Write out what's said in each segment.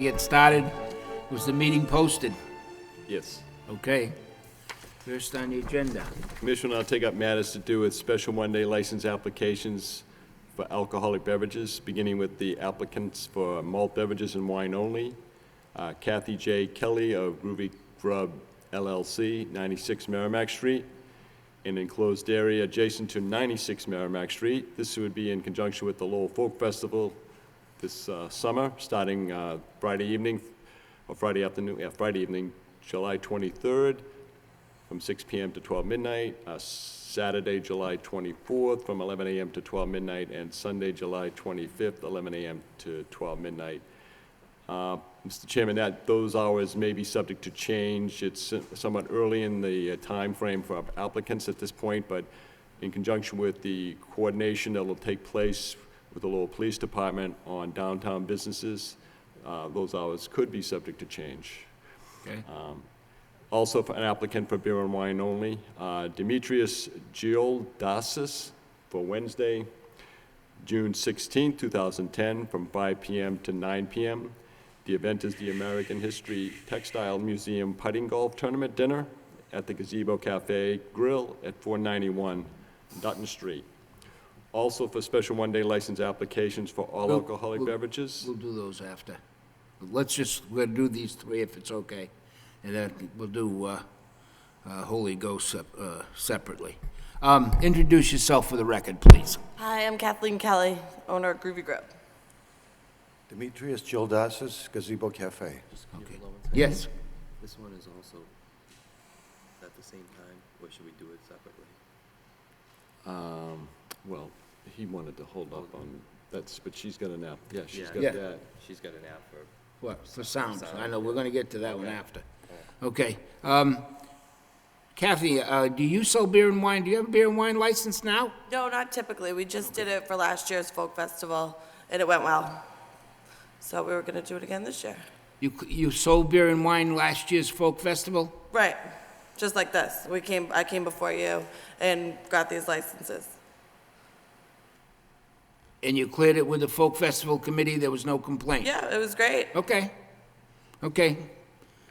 Get started. Was the meeting posted? Yes. Okay. First on the agenda. Commission will now take up matters to do with special one-day license applications for alcoholic beverages, beginning with the applicants for malt beverages and wine only. Kathy J. Kelly of Groovy Grub LLC, 96 Merrimack Street, an enclosed area adjacent to 96 Merrimack Street. This would be in conjunction with the Lowell Folk Festival this summer, starting Friday evening, or Friday afternoon, Friday evening, July 23rd, from 6 p.m. to 12 midnight, Saturday, July 24th, from 11 a.m. to 12 midnight, and Sunday, July 25th, 11 a.m. to 12 midnight. Mr. Chairman, those hours may be subject to change. It's somewhat early in the time frame for applicants at this point, but in conjunction with the coordination that will take place with the Lowell Police Department on downtown businesses, those hours could be subject to change. Okay. Also, for an applicant for beer and wine only, Demetrius Gildasis for Wednesday, June 16, 2010, from 5 p.m. to 9 p.m. The event is the American History Textile Museum Putting Golf Tournament Dinner at the Gazebo Cafe Grill at 491 Dutton Street. Also for special one-day license applications for all alcoholic beverages. We'll do those after. We'll do these three if it's okay. And then we'll do Holy Ghost separately. Introduce yourself for the record, please. Hi, I'm Kathleen Kelly, owner of Groovy Grub. Demetrius Gildasis, Gazebo Cafe. Okay. Yes. This one is also at the same time, or should we do it separately? Well, he wanted to hold up on that, but she's got an app. Yeah, she's Yeah. got Yeah. that. She's got an app for, What, for sound? Sound. I know, we're gonna get to that one after. Okay. Kathy, do you sell beer and wine? Do you have a beer and wine license now? No, not typically. We just did it for last year's folk festival, and it went well. So we were gonna do it again this year. You sold beer and wine last year's folk festival? Right, just like this. I came before you and got these licenses. And you cleared it with the folk festival committee, there was no complaint? Yeah, it was great. Okay, okay.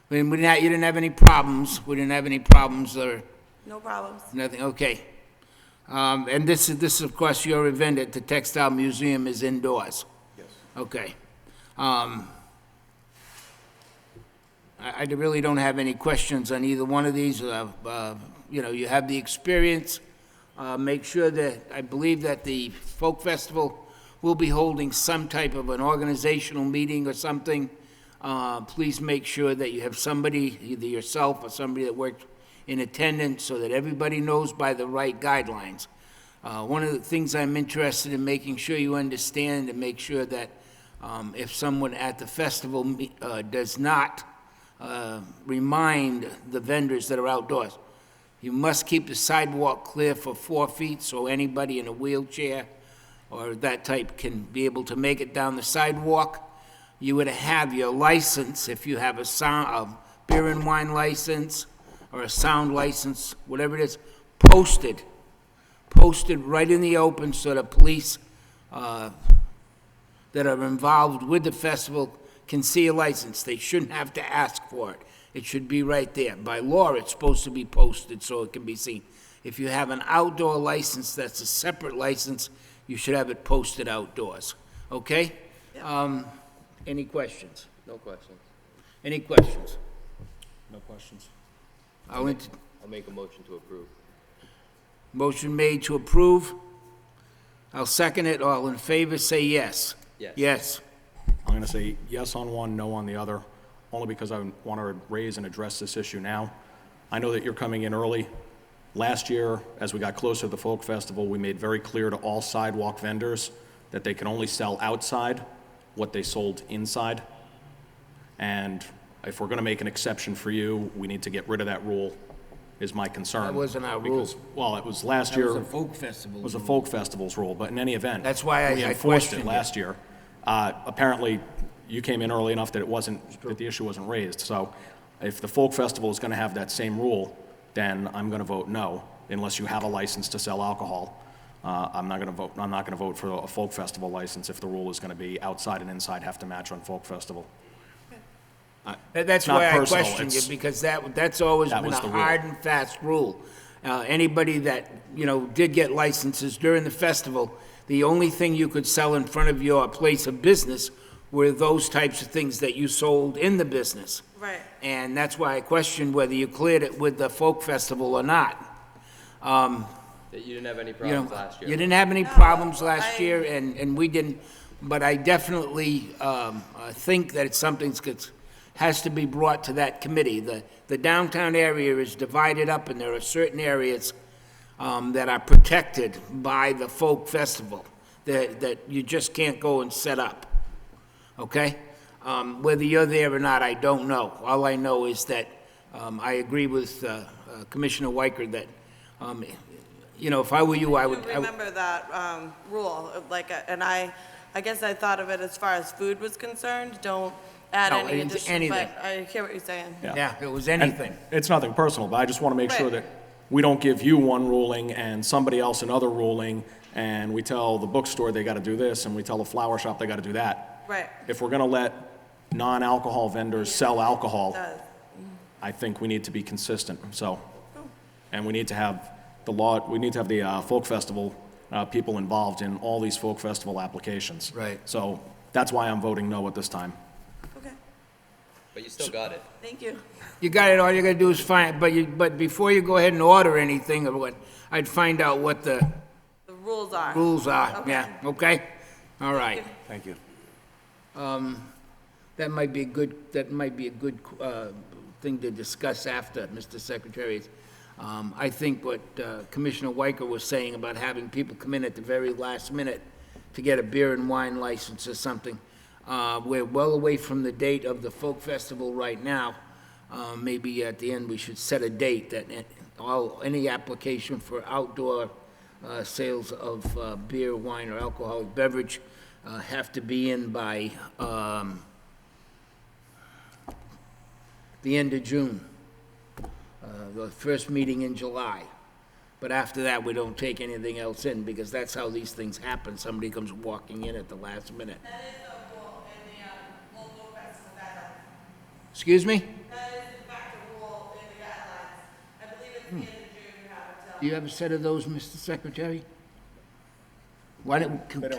You didn't have any problems, we didn't have any problems or No problems. nothing, okay. And this is, of course, your event at the Textile Museum is indoors? Yes. Okay. I really don't have any questions on either one of these. You have the experience. Make sure that, I believe that the Folk Festival will be holding some type of an organizational meeting or something. Please make sure that you have somebody, either yourself or somebody that works in attendance, so that everybody knows by the right guidelines. One of the things I'm interested in making sure you understand, and make sure that if someone at the festival does not remind the vendors that are outdoors, you must keep the sidewalk clear for 4 feet, so anybody in a wheelchair or that type can be able to make it down the sidewalk. You would have your license, if you have a beer and wine license or a sound license, whatever it is, posted right in the open, so the police that are involved with the festival can see a license. They shouldn't have to ask for it. It should be right there. By law, it's supposed to be posted so it can be seen. If you have an outdoor license that's a separate license, you should have it posted outdoors. Okay? Any questions? no questions. Any questions? No questions. I'll Make a motion to approve. motion made to approve. I'll second it. All in favor, say yes. Yes. Yes. I'm going to say yes on one, no on the other, only because I want to raise and address this issue now. I know that you're coming in early. Last year, as we got closer to the Folk Festival, we made very clear to all sidewalk vendors that they can only sell outside what they sold inside. And if we're going to make an exception for you, we need to get rid of that rule, is my concern. That wasn't our rule. Because, well, it was last That year. was a folk festival. It was a folk festival's rule, but in any event. That's why we I enforced questioned it it. last year. Apparently, you came in early enough that that the issue wasn't raised. So if the folk festival is going to have that same rule, then I'm going to vote no, unless you have a license to sell alcohol. I'm not going to vote for a folk festival license if the rule is going to be outside and inside have to match on folk festival. That's not why I personal, questioned you, it's- because that's always That been was a the rule. hard and fast rule. Anybody that, did get licenses during the festival, the only thing you could sell in front of your place of business were those types of things that you sold in the business. Right. And that's why I questioned whether you cleared it with the folk festival or not. That you didn't have any You know, problems last year? you didn't have any problems last I- year, and we didn't, but I definitely think that it's something that has to be brought to that committee. The downtown area is divided up, and there are certain areas that are protected by the folk festival that you just can't go and set up, okay? Whether you're there or not, I don't know. All I know is that I agree with Commissioner Weicker that, if I were you, I would... I remember that rule, and I guess I thought of it as far as food was concerned, don't add No, any it's additional, anything. but I hear what you're saying. Yeah, it was And anything. it's nothing personal, but I just want to make sure Right. that we don't give you one ruling and somebody else another ruling, and we tell the bookstore they got to do this, and we tell the flower shop they got to do that. Right. If we're going to let non-alcohol vendors sell alcohol, Does. I think we need to be consistent, so. And we need to have the folk festival people involved in all these folk festival applications. Right. So that's why I'm voting no at this time. Okay, But you still got it. thank you. You got it, all you gotta do is find, but before you go ahead and order anything, or what, I'd find out what the The rules are. rules are, Okay. yeah, okay? All right. Thank you. That might be a good thing to discuss after, Mr. Secretary. I think what Commissioner Weicker was saying about having people come in at the very last minute to get a beer and wine license or something, we're well away from the date of the folk festival right now. Maybe at the end, we should set a date that any application for outdoor sales of beer, wine, or alcoholic beverage have to be in by the end of June, the first meeting in July. But after that, we don't take anything else in, because that's how these things happen. Somebody comes walking in at the last minute. That is a rule in the local festival guidelines. Excuse me? That is in fact a rule in the guidelines. I believe it's the end of June you have until. Do you have a set of those, Mr. Secretary? Why don't... But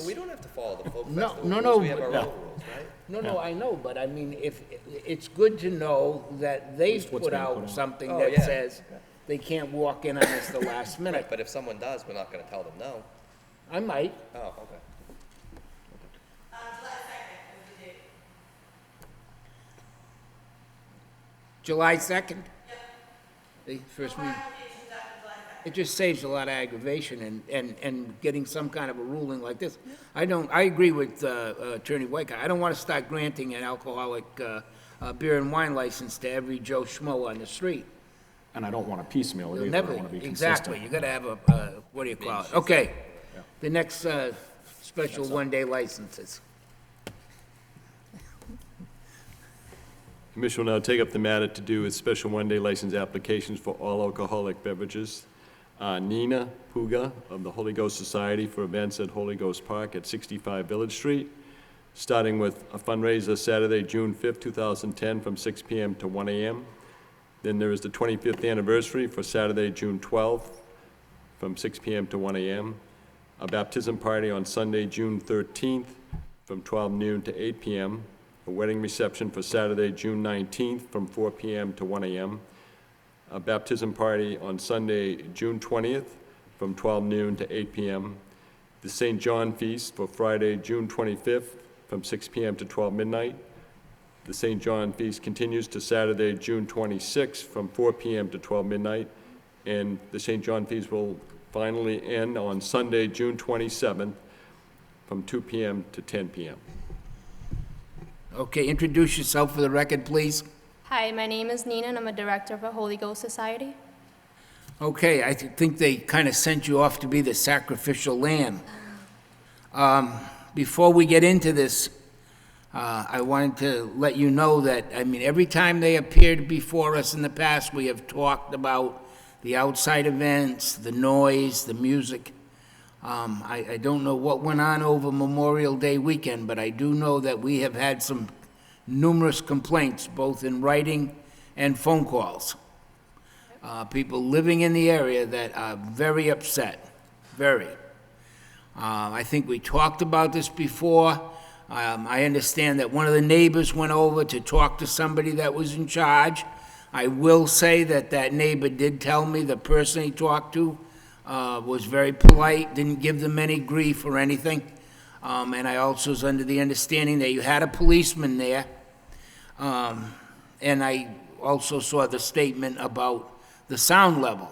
we don't have to follow the folk No, festival no, rules. no, We have our no. own rules, right? No, I know, but I mean, if, it's good to know that they've what's put being put out in. something Oh, that yeah. says they can't walk in on us the last minute. Right, but if someone does, we're not gonna tell them no. I might. Oh, okay. July 2nd is the date. July 2nd? The first meeting? It just saves a lot of aggravation and getting some kind of a ruling like this. I agree with Attorney Weicker. I don't want to start granting an alcoholic beer and wine license to every Joe Schmo on the street. And I don't want to piecemeal it You'll either. never, I want to be consistent. exactly, you gotta have a, what do you call it? Okay, the next special one-day licenses. Commission will now take up the matter to do with special one-day license applications for all alcoholic beverages. Nina Puga of the Holy Ghost Society for events at Holy Ghost Park at 65 Village Street, starting with a fundraiser Saturday, June 5th, 2010, from 6 p.m. to 1 a.m. Then there is the 25th anniversary for Saturday, June 12th, from 6 p.m. to 1 a.m. A baptism party on Sunday, June 13th, from 12 noon to 8 p.m. A wedding reception for Saturday, June 19th, from 4 p.m. to 1 a.m. A baptism party on Sunday, June 20th, from 12 noon to 8 p.m. The St. John Feast for Friday, June 25th, from 6 p.m. to 12 midnight. The St. John Feast continues to Saturday, June 26th, from 4 p.m. to 12 midnight. And the St. John Feast will finally end on Sunday, June 27th, from 2 p.m. to 10 p.m. Okay, introduce yourself for the record, please. Hi, my name is Nina, and I'm a director of a Holy Ghost Society. Okay, I think they kind of sent you off to be the sacrificial lamb. Before we get into this, I wanted to let you know that, I mean, every time they appeared before us in the past, we have talked about the outside events, the noise, the music. I don't know what went on over Memorial Day weekend, but I do know that we have had some numerous complaints, both in writing and phone calls. People living in the area that are very upset, very. I think we talked about this before. I understand that one of the neighbors went over to talk to somebody that was in charge. I will say that that neighbor did tell me the person he talked to was very polite, didn't give them any grief or anything. And I also was under the understanding that you had a policeman there. And I also saw the statement about the sound level.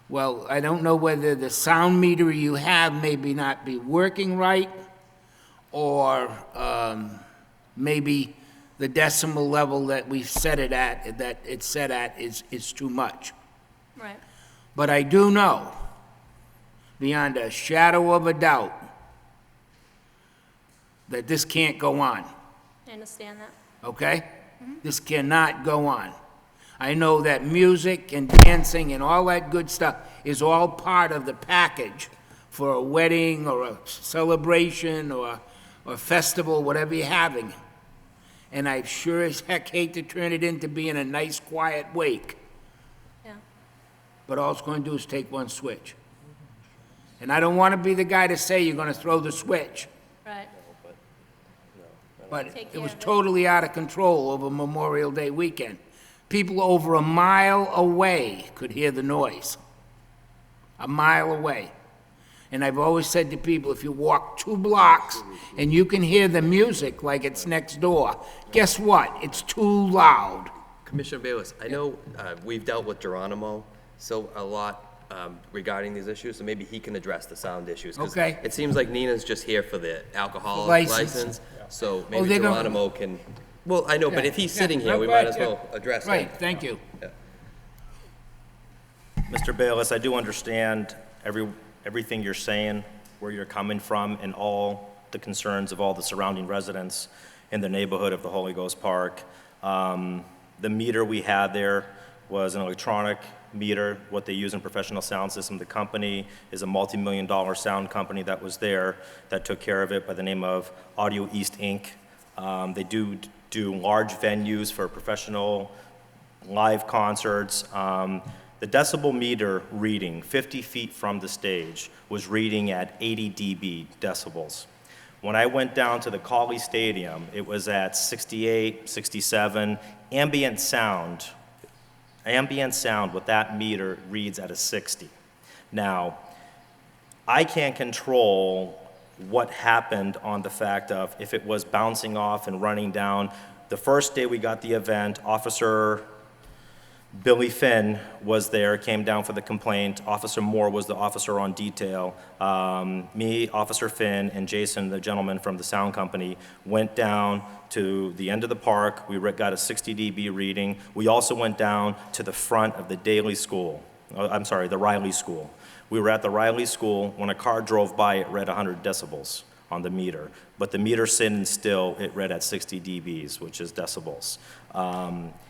Well, I don't know whether the sound meter you have maybe not be working right, or maybe the decimal level that we set it at, that it's set at, is too much. Right. But I do know, beyond a shadow of a doubt, that this can't go on, I understand that. okay? This cannot go on. I know that music and dancing and all that good stuff is all part of the package for a wedding or a celebration or festival, whatever you're having. And I sure as heck hate to turn it into being a nice, quiet wake. Yeah. But all it's going to do is take one switch. And I don't want to be the guy to say you're going to throw the switch. Right. But Take it care was of it. totally out of control over Memorial Day weekend. People over a mile away could hear the noise. A mile away. And I've always said to people, if you walk 2 blocks and you can hear the music like it's next door, guess what? It's too loud. Commissioner Bayless, I know we've dealt with Geronimo so a lot regarding these issues, so maybe he can address the sound issues. 'Cause Okay. It seems like Nina's just here for the alcohol License. license, so maybe they don't- Geronimo can, well, I know, but if he's sitting here, we right, might as well address him. Right, thank you. Mr. Bayless, I do understand everything you're saying, where you're coming from, and all the concerns of all the surrounding residents in the neighborhood of the Holy Ghost Park. The meter we had there was an electronic meter, what they use in professional sound system. The company is a multi-million-dollar sound company that was there that took care of it by the name of Audio East Inc. They do large venues for professional live concerts. The decibel meter reading 50 feet from the stage was reading at 80 dB decibels. When I went down to the Colley Stadium, it was at 68, 67. Ambient sound with that meter reads at a 60. Now, I can't control what happened on the fact of if it was bouncing off and running down. The first day we got the event, Officer Billy Finn was there, came down for the complaint. Officer Moore was the officer on detail. Me, Officer Finn, and Jason, the gentleman from the sound company, went down to the end of the park. We got a 60 dB reading. We also went down to the front of the Riley School. We were at the Riley School. When a car drove by, it read 100 decibels on the meter. But the meter sitting still, it read at 60 dBs, which is decibels.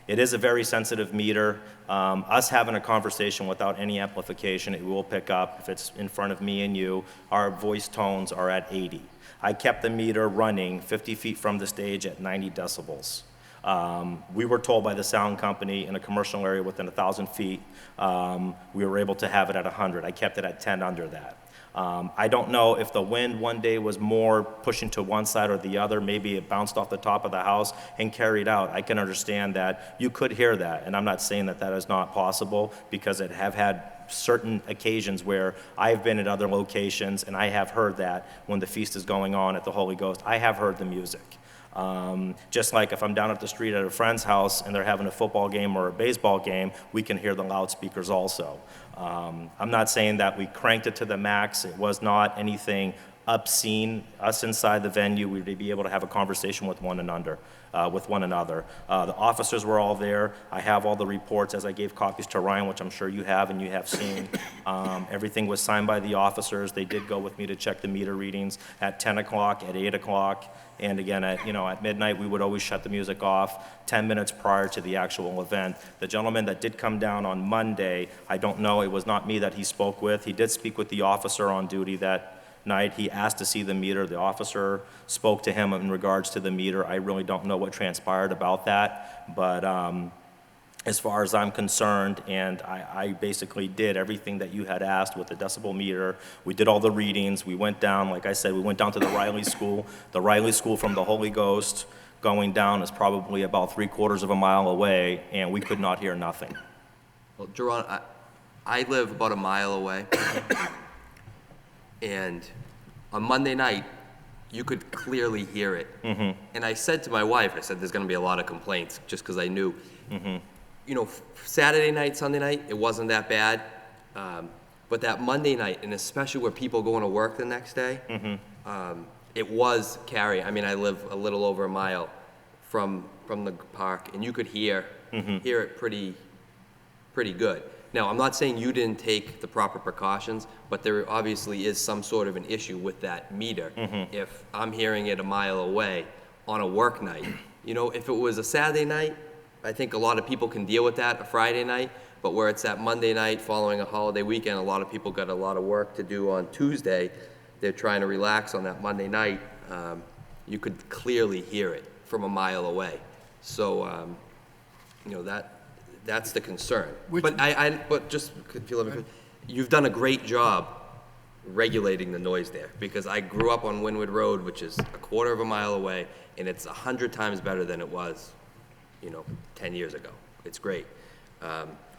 It is a very sensitive meter. Us having a conversation without any amplification, it will pick up. If it's in front of me and you, our voice tones are at 80. I kept the meter running 50 feet from the stage at 90 decibels. We were told by the sound company in a commercial area within 1,000 feet, we were able to have it at 100. I kept it at 10 under that. I don't know if the wind one day was more pushing to one side or the other. Maybe it bounced off the top of the house and carried out. I can understand that. You could hear that, and I'm not saying that that is not possible, because I have had certain occasions where I've been at other locations and I have heard that when the feast is going on at the Holy Ghost. I have heard the music. Just like if I'm down at the street at a friend's house and they're having a football game or a baseball game, we can hear the loudspeakers also. I'm not saying that we cranked it to the max. It was not anything obscene. Us inside the venue, we'd be able to have a conversation with one another. The officers were all there. I have all the reports, as I gave copies to Ryan, which I'm sure you have and you have seen. Everything was signed by the officers. They did go with me to check the meter readings at 10 o'clock, at 8 o'clock, and again at midnight. We would always shut the music off 10 minutes prior to the actual event. The gentleman that did come down on Monday, I don't know, it was not me that he spoke with. He did speak with the officer on duty that night. He asked to see the meter. The officer spoke to him in regards to the meter. I really don't know what transpired about that, but as far as I'm concerned, and I basically did everything that you had asked with the decibel meter. We did all the readings. We went down, like I said, we went down to the Riley School. The Riley School from the Holy Ghost going down is probably about 3/4 of a mile away, and we could not hear nothing. Well, Jerron, I live about a mile away, and on Monday night, you could clearly hear it. And I said to my wife, I said, there's gonna be a lot of complaints, just because I knew. You know, Saturday night, Sunday night, it wasn't that bad. But that Monday night, and especially where people going to work the next day, it was carrying. I mean, I live a little over a mile from the park, and you could hear it pretty good. Now, I'm not saying you didn't take the proper precautions, but there obviously is some sort of an issue with that meter. If I'm hearing it a mile away on a work night, you know, if it was a Saturday night, I think a lot of people can deal with that, a Friday night, but where it's that Monday night following a holiday weekend, a lot of people got a lot of work to do on Tuesday. They're trying to relax on that Monday night. You could clearly hear it from a mile away. So, you know, that's the concern. But just, if you let me, you've done a great job regulating the noise there, because I grew up on Wynwood Road, which is 1/4 of a mile away, and it's 100 times better than it was, you know, 10 years ago. It's great.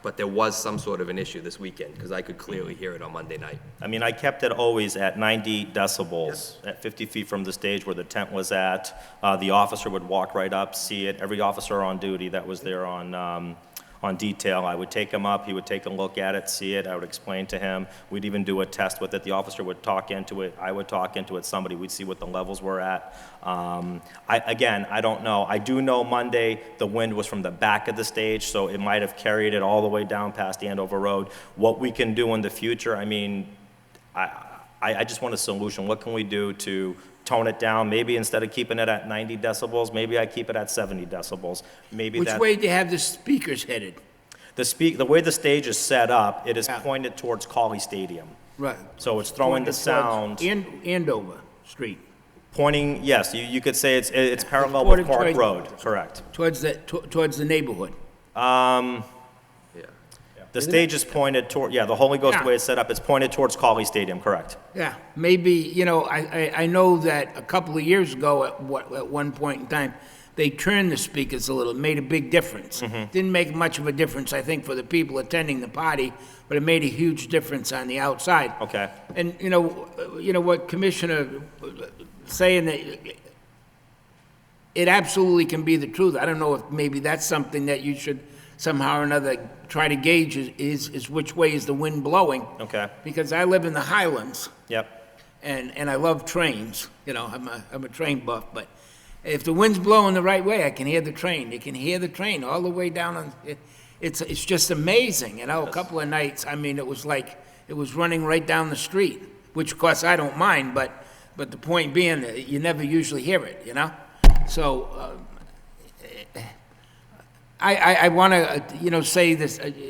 But there was some sort of an issue this weekend, because I could clearly hear it on Monday night. I mean, I kept it always at 90 decibels, at 50 feet from the stage where the tent was at. The officer would walk right up, see it. Every officer on duty that was there on detail, I would take him up, he would take a look at it, see it, I would explain to him. We'd even do a test with it. The officer would talk into it, I would talk into it, somebody, we'd see what the levels were at. Again, I don't know. I do know Monday, the wind was from the back of the stage, so it might have carried it all the way down past Andover Road. What we can do in the future, I mean, I just want a solution. What can we do to tone it down? Maybe instead of keeping it at 90 decibels, maybe I keep it at 70 decibels. Maybe Which that. way do you have the speakers headed? The way the stage is set up, it is pointed towards Cauley Stadium. Right. So it's throwing the sound, Andover Street, pointing, yes, you could say it's parallel Pointed with Park towards- Road, correct. towards the neighborhood. Yeah. The stage is pointed toward, the Holy Ghost, the way it's set up, it's pointed towards Cauley Stadium, correct. Yeah, maybe, you know, I know that a couple of years ago, at one point in time, they turned the speakers a little, made a big difference. Didn't make much of a difference, I think, for the people attending the party, but it made a huge difference on the outside. Okay. And, you know what Commissioner saying, that it absolutely can be the truth. I don't know if maybe that's something that you should somehow or another try to gauge is which way is the wind blowing. Okay. Because I live in the Highlands, Yep. and I love trains. You know, I'm a train buff, but if the wind's blowing the right way, I can hear the train. You can hear the train all the way down on. It's just amazing. You know, a couple of nights, I mean, it was like it was running right down the street, which of course I don't mind, but the point being that you never usually hear it. You know, so. I want to, say this. I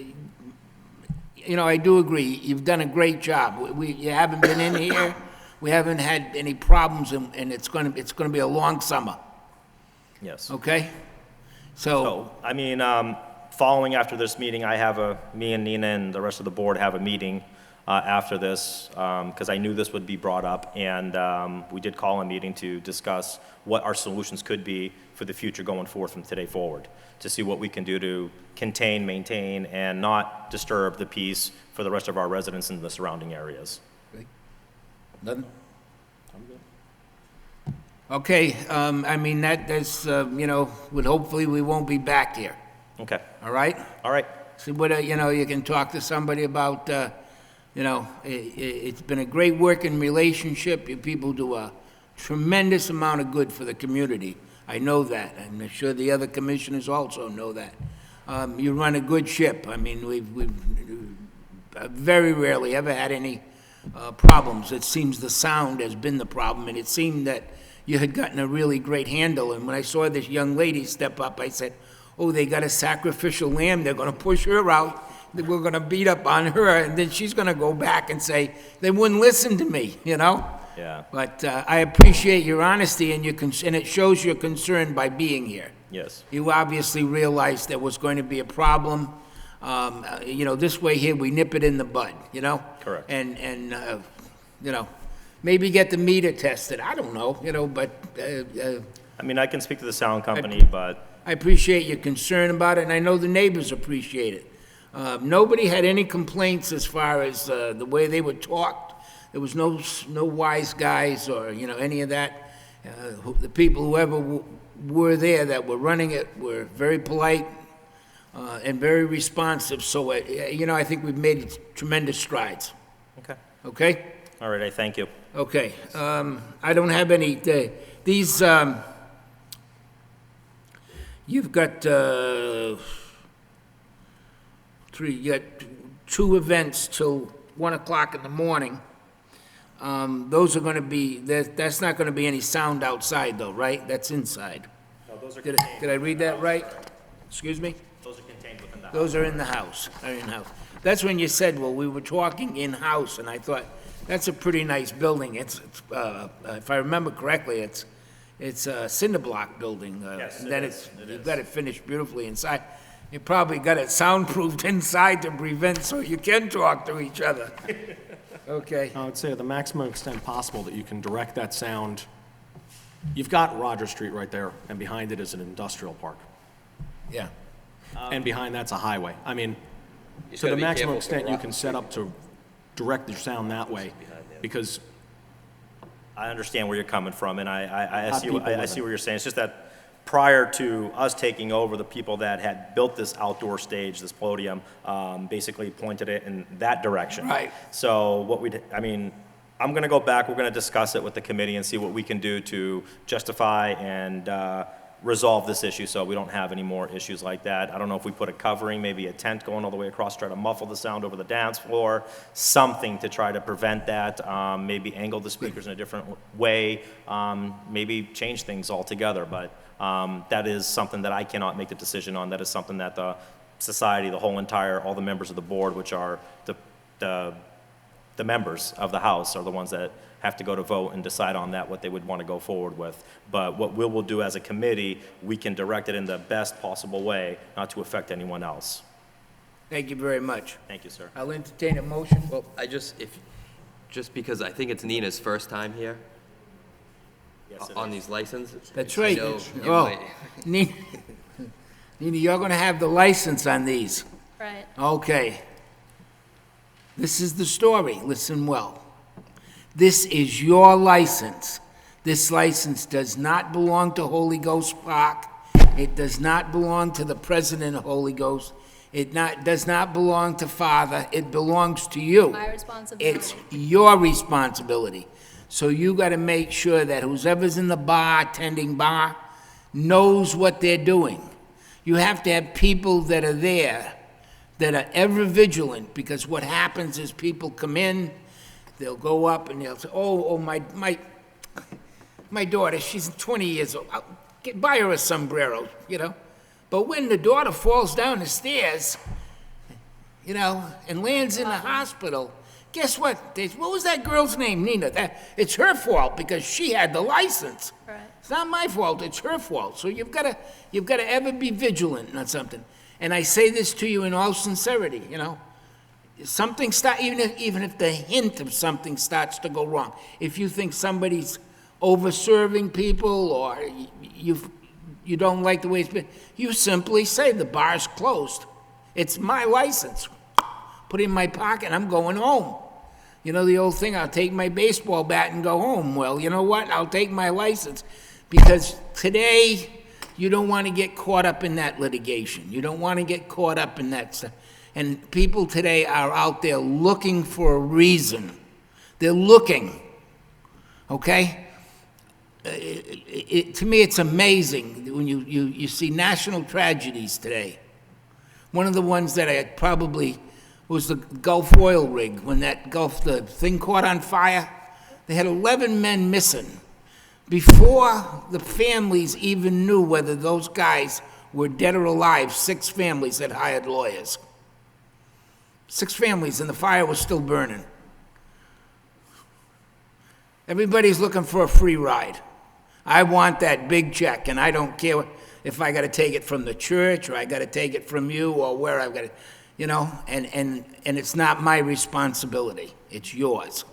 do agree. You've done a great job. You haven't been in here. We haven't had any problems, and it's going to be a long summer. Yes. Okay. So, I mean, following after this meeting, me and Nina and the rest of the board have a meeting after this, because I knew this would be brought up, and we did call a meeting to discuss what our solutions could be for the future going forward from today forward, to see what we can do to contain, maintain, and not disturb the peace for the rest of our residents in the surrounding areas. Nothing? Okay, I mean, that's, hopefully we won't be back here, Okay. all right? All right. See what, you can talk to somebody about, it's been a great working relationship. You people do a tremendous amount of good for the community. I know that. I'm sure the other commissioners also know that. You run a good ship. I mean, we've very rarely ever had any problems. It seems the sound has been the problem, and it seemed that you had gotten a really great handle. And when I saw this young lady step up, I said, oh, they got a sacrificial lamb. They're going to push her out. We're going to beat up on her, and then she's going to go back and say, they wouldn't listen to me, Yeah. But I appreciate your honesty and and it shows your concern by being here. Yes. You obviously realized there was going to be a problem. This way here, we nip it in the bud, Correct. And maybe get the meter tested. I don't know, but I mean, I can speak to the sound company, but I appreciate your concern about it, and I know the neighbors appreciate it. Nobody had any complaints as far as the way they were talked. There was no wise guys or, any of that. The people, whoever were there that were running it, were very polite and very responsive. So, I think we've made tremendous strides. okay. Okay? All right, I thank you. Okay. I don't have any, these, you've got you got 2 events till 1 o'clock in the morning. Those are going to be, that's not going to be any sound outside though, right? That's inside. No, those are Did I read that right? Excuse me? Those are contained within the house. Those are in the house, are in-house. That's when you said, well, we were talking in-house, and I thought, that's a pretty nice building. It's if I remember correctly, it's a cinder block building. Yes, and it then is. you've got it finished beautifully inside. You probably got it soundproofed inside to prevent so you can talk to each other. Okay. I would say to the maximum extent possible that you can direct that sound. You've got Roger Street right there, and behind it is an industrial park. Yeah. And behind that's a highway. I mean, You to gotta the be maximum careful extent for you rock can set up to direct your sound that way, because I understand where you're coming from, and I How see, people I live see in. what you're saying. It's just that prior to us taking over, the people that had built this outdoor stage, this podium, basically pointed it in that direction. Right. So I'm gonna go back, we're gonna discuss it with the committee and see what we can do to justify and resolve this issue so we don't have any more issues like that. I don't know if we put a covering, maybe a tent going all the way across, try to muffle the sound over the dance floor, something to try to prevent that, maybe angle the speakers in a different way, maybe change things altogether, but that is something that I cannot make the decision on. That is something that the society, all the members of the board, which are the members of the House, are the ones that have to go to vote and decide on that, what they would want to go forward with. But what we will do as a committee, we can direct it in the best possible way, not to affect anyone else. Thank you very much. Thank you, sir. I'll entertain a motion. Well, just because I think it's Nina's first time here Yes, it on is. these licenses. That's I right. know it Oh, might- Nina, you're going to have the license on these. Right. Okay. This is the story. Listen well. This is your license. This license does not belong to Holy Ghost Park. It does not belong to the president of Holy Ghost. It does not belong to Father. It belongs to you. My responsibility. It's your responsibility. So you got to make sure that whoever's in the bar, tending bar, knows what they're doing. You have to have people that are there that are ever vigilant, because what happens is people come in, they'll go up and they'll say, oh, my daughter, she's 20 years old. Buy her a sombrero, But when the daughter falls down the stairs, and lands in the hospital, guess what? What was that girl's name, Nina? It's her fault because she had the license. Right. It's not my fault, it's her fault. So you've got to ever be vigilant on something. And I say this to you in all sincerity, Something even if the hint of something starts to go wrong. If you think somebody's over-serving people or you don't like the way it's been, you simply say the bar's closed. It's my license. Put it in my pocket, I'm going home. The old thing, I'll take my baseball bat and go home. Well, you know what? I'll take my license, because today you don't want to get caught up in that litigation. You don't want to get caught up in that stuff. And people today are out there looking for a reason. They're looking, okay? To me, it's amazing when you see national tragedies today. One of the ones that I probably was the Gulf oil rig. When the thing caught on fire, they had 11 men missing. Before the families even knew whether those guys were dead or alive, 6 families had hired lawyers. 6 families, and the fire was still burning. Everybody's looking for a free ride. I want that big check, and I don't care if I gotta take it from the church, or I gotta take it from you, or where I've gotta, and it's not my responsibility, it's yours.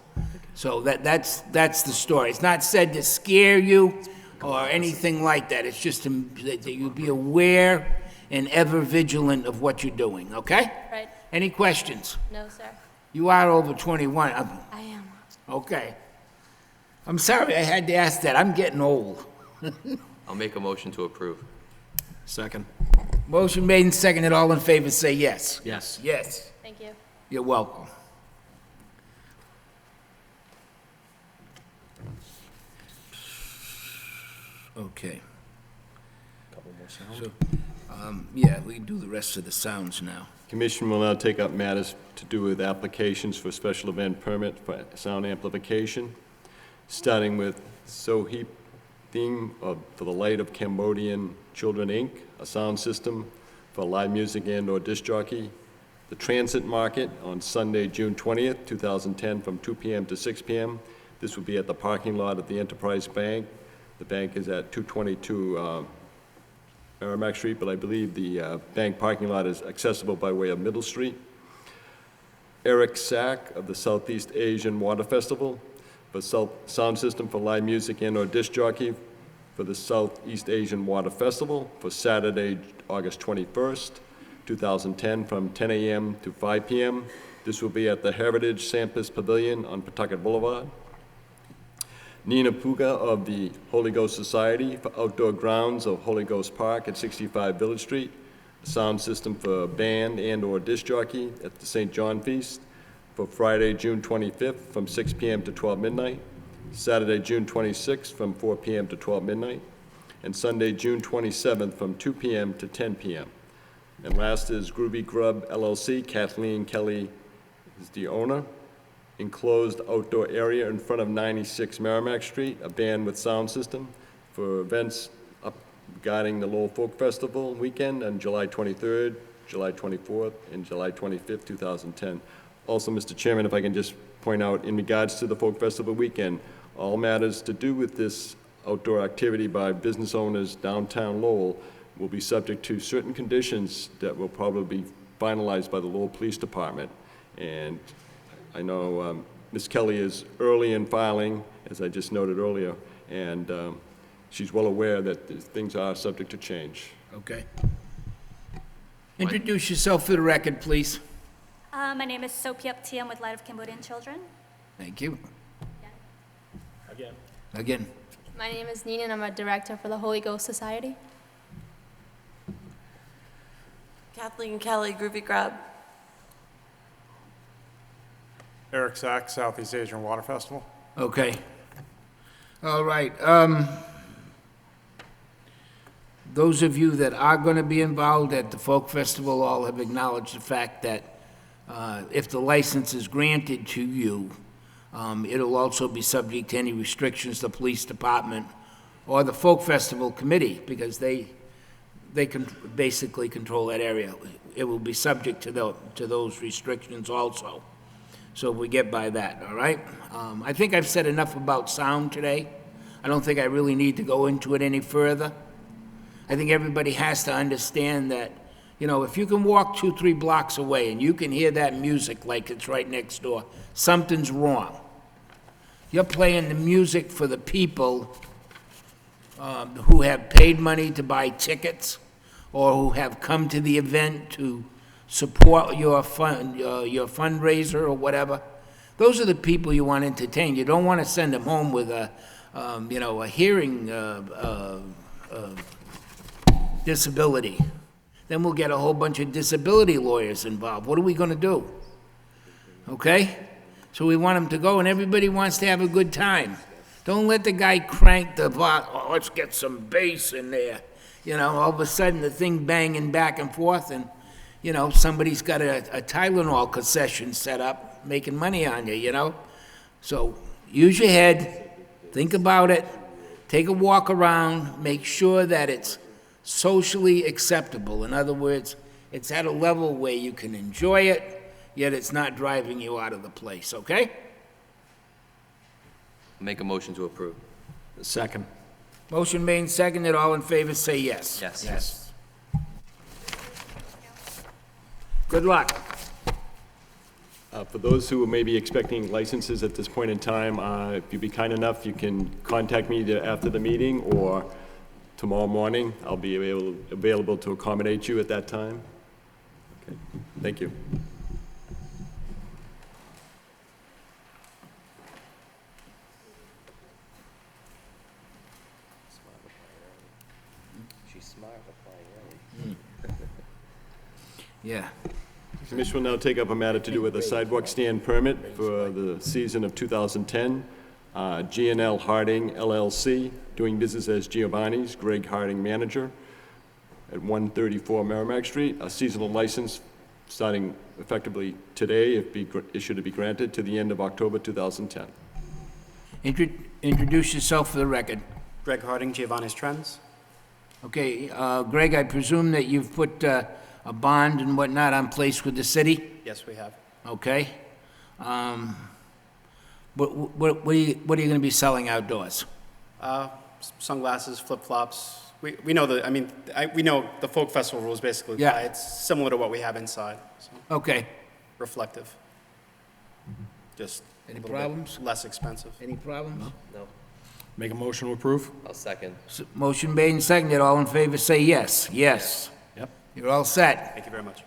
So that's the story. It's not said to scare you or anything like that. It's just that you be aware and ever vigilant of what you're doing, okay? Right. Any questions? No, sir. You are over 21. I am. Okay. I'm sorry I had to ask that. I'm getting old. I'll make a motion to approve. Second. Motion made and seconded. All in favor, say yes. Yes. Yes. Thank you. You're welcome. Okay. Couple more sounds. So, yeah, we can do the rest of the sounds now. Commission will now take up matters to do with applications for special event permit for sound amplification, starting with Soheep theme for the Light of Cambodian Children, Inc., a sound system for live music and/or disc jockey. The Transit Market on Sunday, June 20th, 2010, from 2 p.m. to 6 p.m. This will be at the parking lot at the Enterprise Bank. The bank is at 222 Merrimack Street, but I believe the bank parking lot is accessible by way of Middle Street. Eric Sack of the Southeast Asian Water Festival for sound system for live music and/or disc jockey for the Southeast Asian Water Festival for Saturday, August 21st, 2010, from 10 a.m. to 5 p.m. This will be at the Heritage Samples Pavilion on Pawtucket Boulevard. Nina Puga of the Holy Ghost Society for outdoor grounds of Holy Ghost Park at 65 Village Street, a sound system for band and/or disc jockey at the St. John Feast for Friday, June 25th from 6 p.m. to 12 midnight, Saturday, June 26th from 4 p.m. to 12 midnight, and Sunday, June 27th from 2 p.m. to 10 p.m. And last is Groovy Grub LLC. Kathleen Kelly is the owner. Enclosed outdoor area in front of 96 Merrimack Street, a band with sound system for events up regarding the Lowell Folk Festival weekend on July 23rd, July 24th, and July 25th, 2010. Also, Mr. Chairman, if I can just point out, in regards to the Folk Festival weekend, all matters to do with this outdoor activity by business owners downtown Lowell will be subject to certain conditions that will probably be finalized by the Lowell Police Department. And I know Ms. Kelly is early in filing, as I just noted earlier, and she's well aware that things are subject to change. Okay. Introduce yourself for the record, please. My name is Sopiup T. I'm with Light of Cambodian Children. Thank you. Again. Again. My name is Nina, and I'm a director for the Holy Ghost Society. Kathleen Kelly, Groovy Grub. Eric Sack, Southeast Asian Water Festival. Okay. All right. Those of you that are going to be involved at the Folk Festival all have acknowledged the fact that if the license is granted to you, it'll also be subject to any restrictions the police department or the Folk Festival committee, because they can basically control that area. It will be subject to those restrictions also. So we get by that, all right? I think I've said enough about sound today. I don't think I really need to go into it any further. I think everybody has to understand that, if you can walk 2-3 blocks away and you can hear that music like it's right next door, something's wrong. You're playing the music for the people who have paid money to buy tickets or who have come to the event to support your fundraiser or whatever. Those are the people you want to entertain. You don't want to send them home with a hearing disability. Then we'll get a whole bunch of disability lawyers involved. What are we going to do? Okay? So we want them to go, and everybody wants to have a good time. Don't let the guy crank the let's get some bass in there. All of a sudden the thing banging back and forth, and somebody's got a Tylenol concession set up, making money on you, So use your head, think about it, take a walk around, make sure that it's socially acceptable. In other words, it's at a level where you can enjoy it, yet it's not driving you out of the place, okay? Make a motion to approve. Second. Motion made and seconded, all in favor, say yes. Yes. Yes. Good luck. For those who may be expecting licenses at this point in time, if you'd be kind enough, you can contact me either after the meeting or tomorrow morning. I'll be available to accommodate you at that time. Okay, thank you. She's smart, Yeah. Commission will now take up a matter to do with a sidewalk stand permit for the season of 2010. G&L Harding LLC, doing business as Giovanni's, Greg Harding, manager, at 134 Merrimack Street. A seasonal license starting effectively today, if issued to be granted, to the end of October 2010. Introduce yourself for the record. Greg Harding, Giovanni's Trends. Okay, Greg, I presume that you've put a bond and whatnot on place with the city? Yes, we have. Okay. What are you going to be selling outdoors? Sunglasses, flip-flops. We know we know the folk festival rules basically. Yeah. It's similar to what we have inside. So Okay. reflective. Just Any a little bit problems? less expensive. Any problems? No. Make a motion to approve? I'll second. Motion made and seconded, all in favor, say yes. Yes. Yep. You're all set. Thank you very much.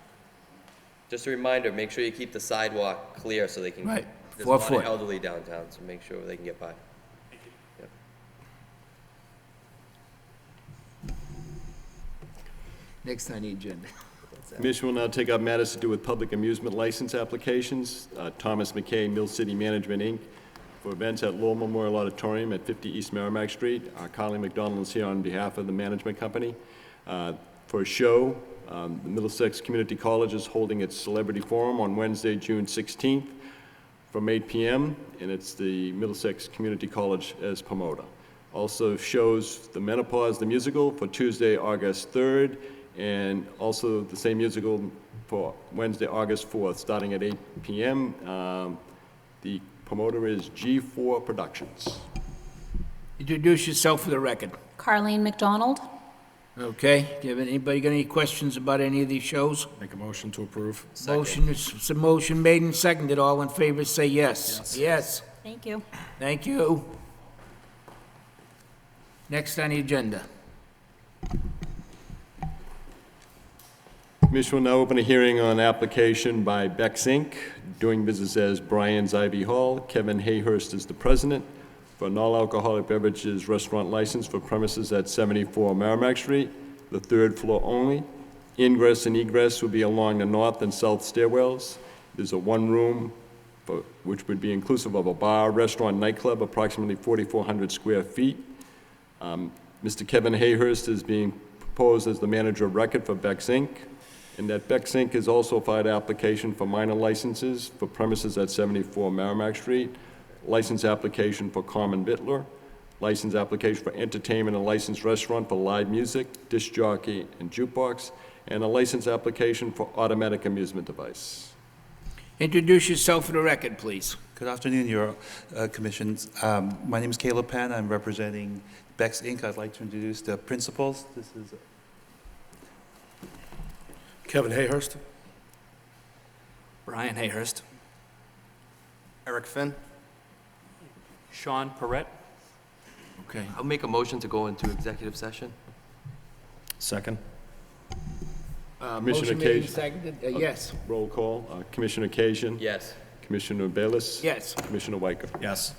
Just a reminder, make sure you keep the sidewalk clear so they can. Right, There's 4 a lot foot. of elderly downtown, so make sure they can get by. Yep. Next on the agenda. Commission will now take up matters to do with public amusement license applications. Thomas McKay, Mill City Management, Inc., for events at Lowell Memorial Auditorium at 50 East Merrimack Street. Carly McDonald is here on behalf of the management company. For a show, the Middlesex Community College is holding its Celebrity Forum on Wednesday, June 16th from 8 p.m., and it's the Middlesex Community College as promoter. Also shows the Menopause, the musical, for Tuesday, August 3rd, and also the same musical for Wednesday, August 4th, starting at 8 p.m. The promoter is G4 Productions. Introduce yourself for the record. Carleen McDonald. Okay, anybody got any questions about any of these shows? Make a motion to approve? Motion made and seconded, all in favor, say yes. Yes. Thank you. Thank you. Next on the agenda. Commission will now open a hearing on application by Beck's Inc., doing business as Brian's Ivy Hall. Kevin Hayhurst is the president, for a non-alcoholic beverages restaurant license for premises at 74 Merrimack Street, the third floor only. Ingress and egress will be along the north and south stairwells. There's a one-room, which would be inclusive of a bar, restaurant, nightclub, approximately 4,400 square feet. Mr. Kevin Hayhurst is being proposed as the manager of record for Beck's Inc., and that Beck's Inc. has also filed application for minor licenses for premises at 74 Merrimack Street, license application for common vittler, license application for entertainment and licensed restaurant for live music, disc jockey, and jukebox, and a license application for automatic amusement device. Introduce yourself for the record, please. Good afternoon, Your Commissions. My name is Caleb Pan. I'm representing Beck's Inc. I'd like to introduce the principals. This is Kevin Hayhurst. Brian Hayhurst. Eric Finn. Sean Perrette. Okay. I'll make a motion to go into executive session. Second. Commissioner Motion made and Cage. seconded, yes. Roll call. Commissioner Cajun. Yes. Commissioner Bayless. Yes. Commissioner Weicker. Yes.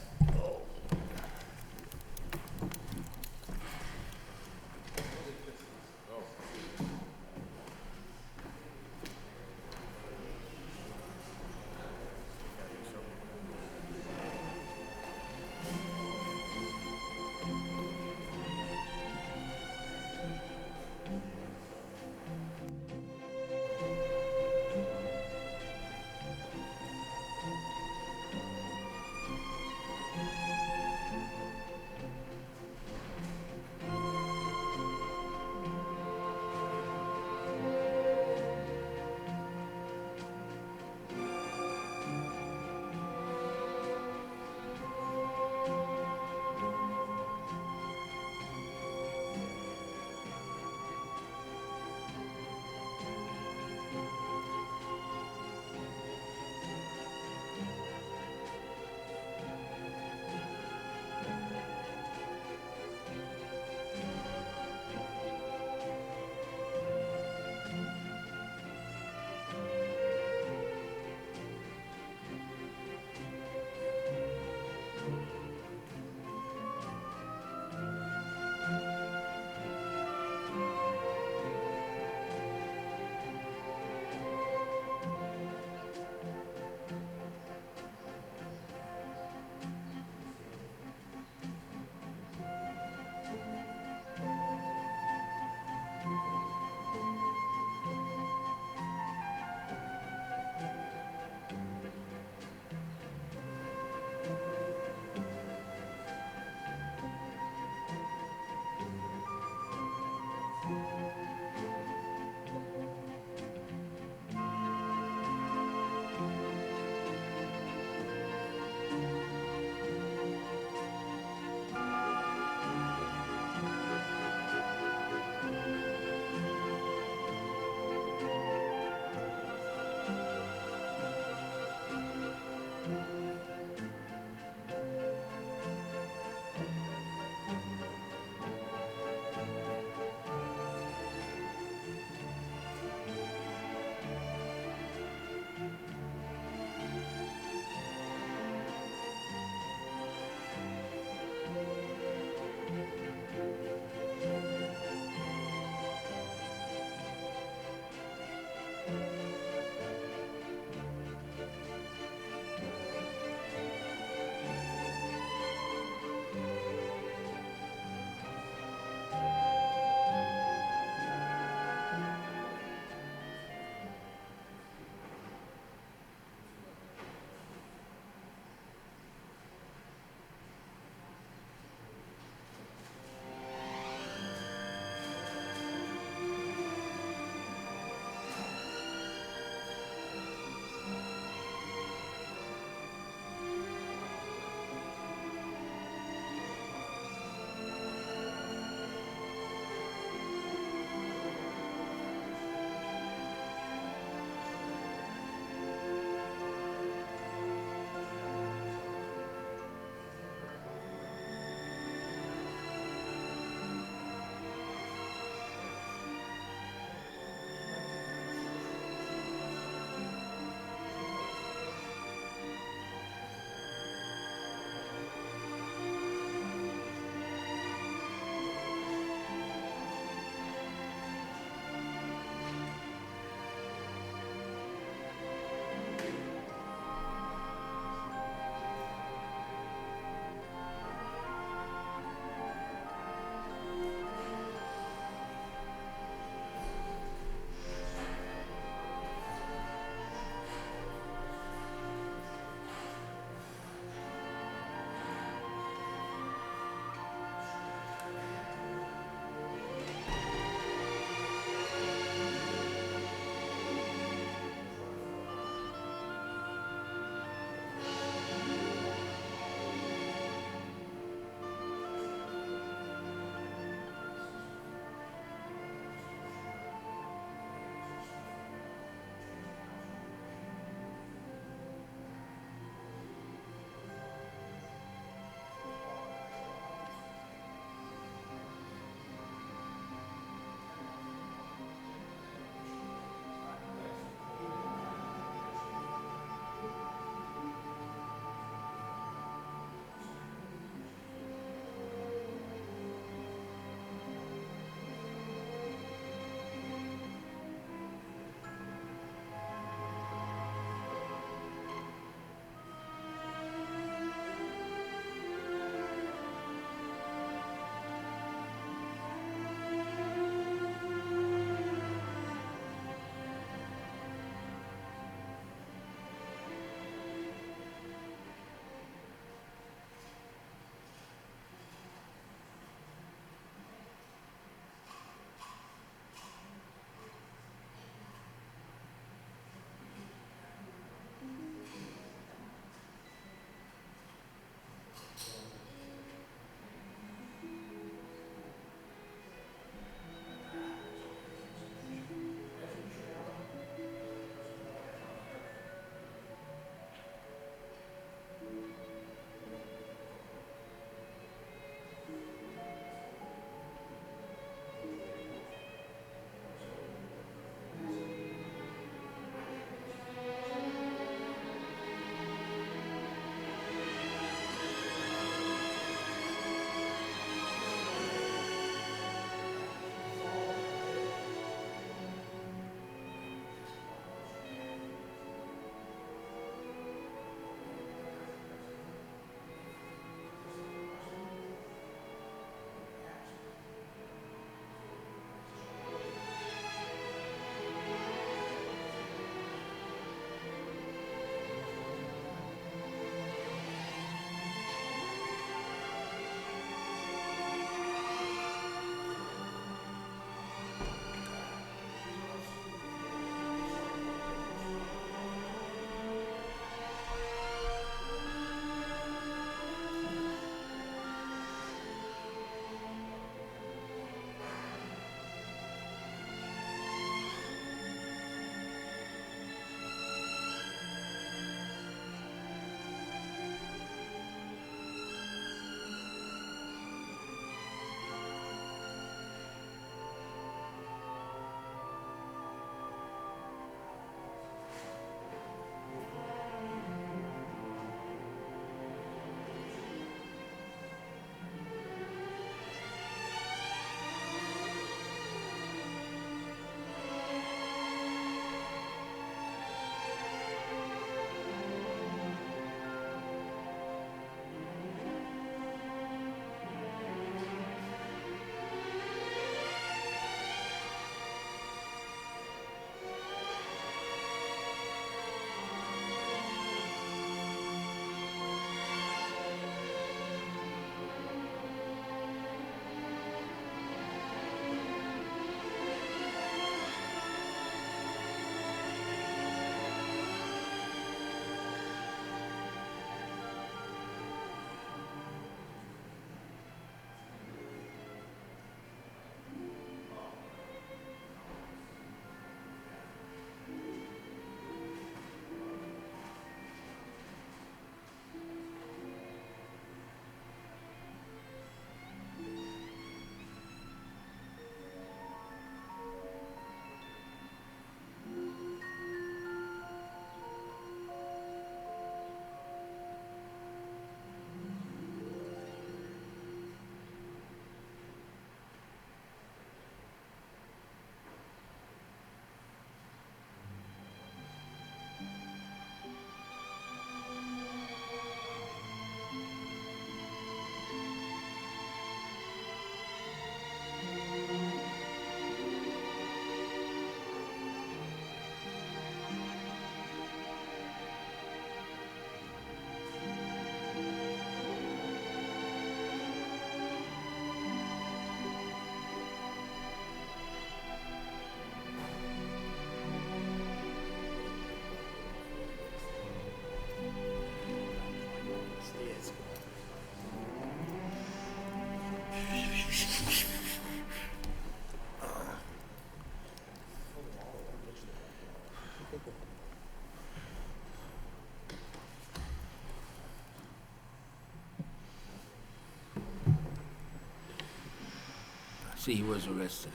See, he was arrested.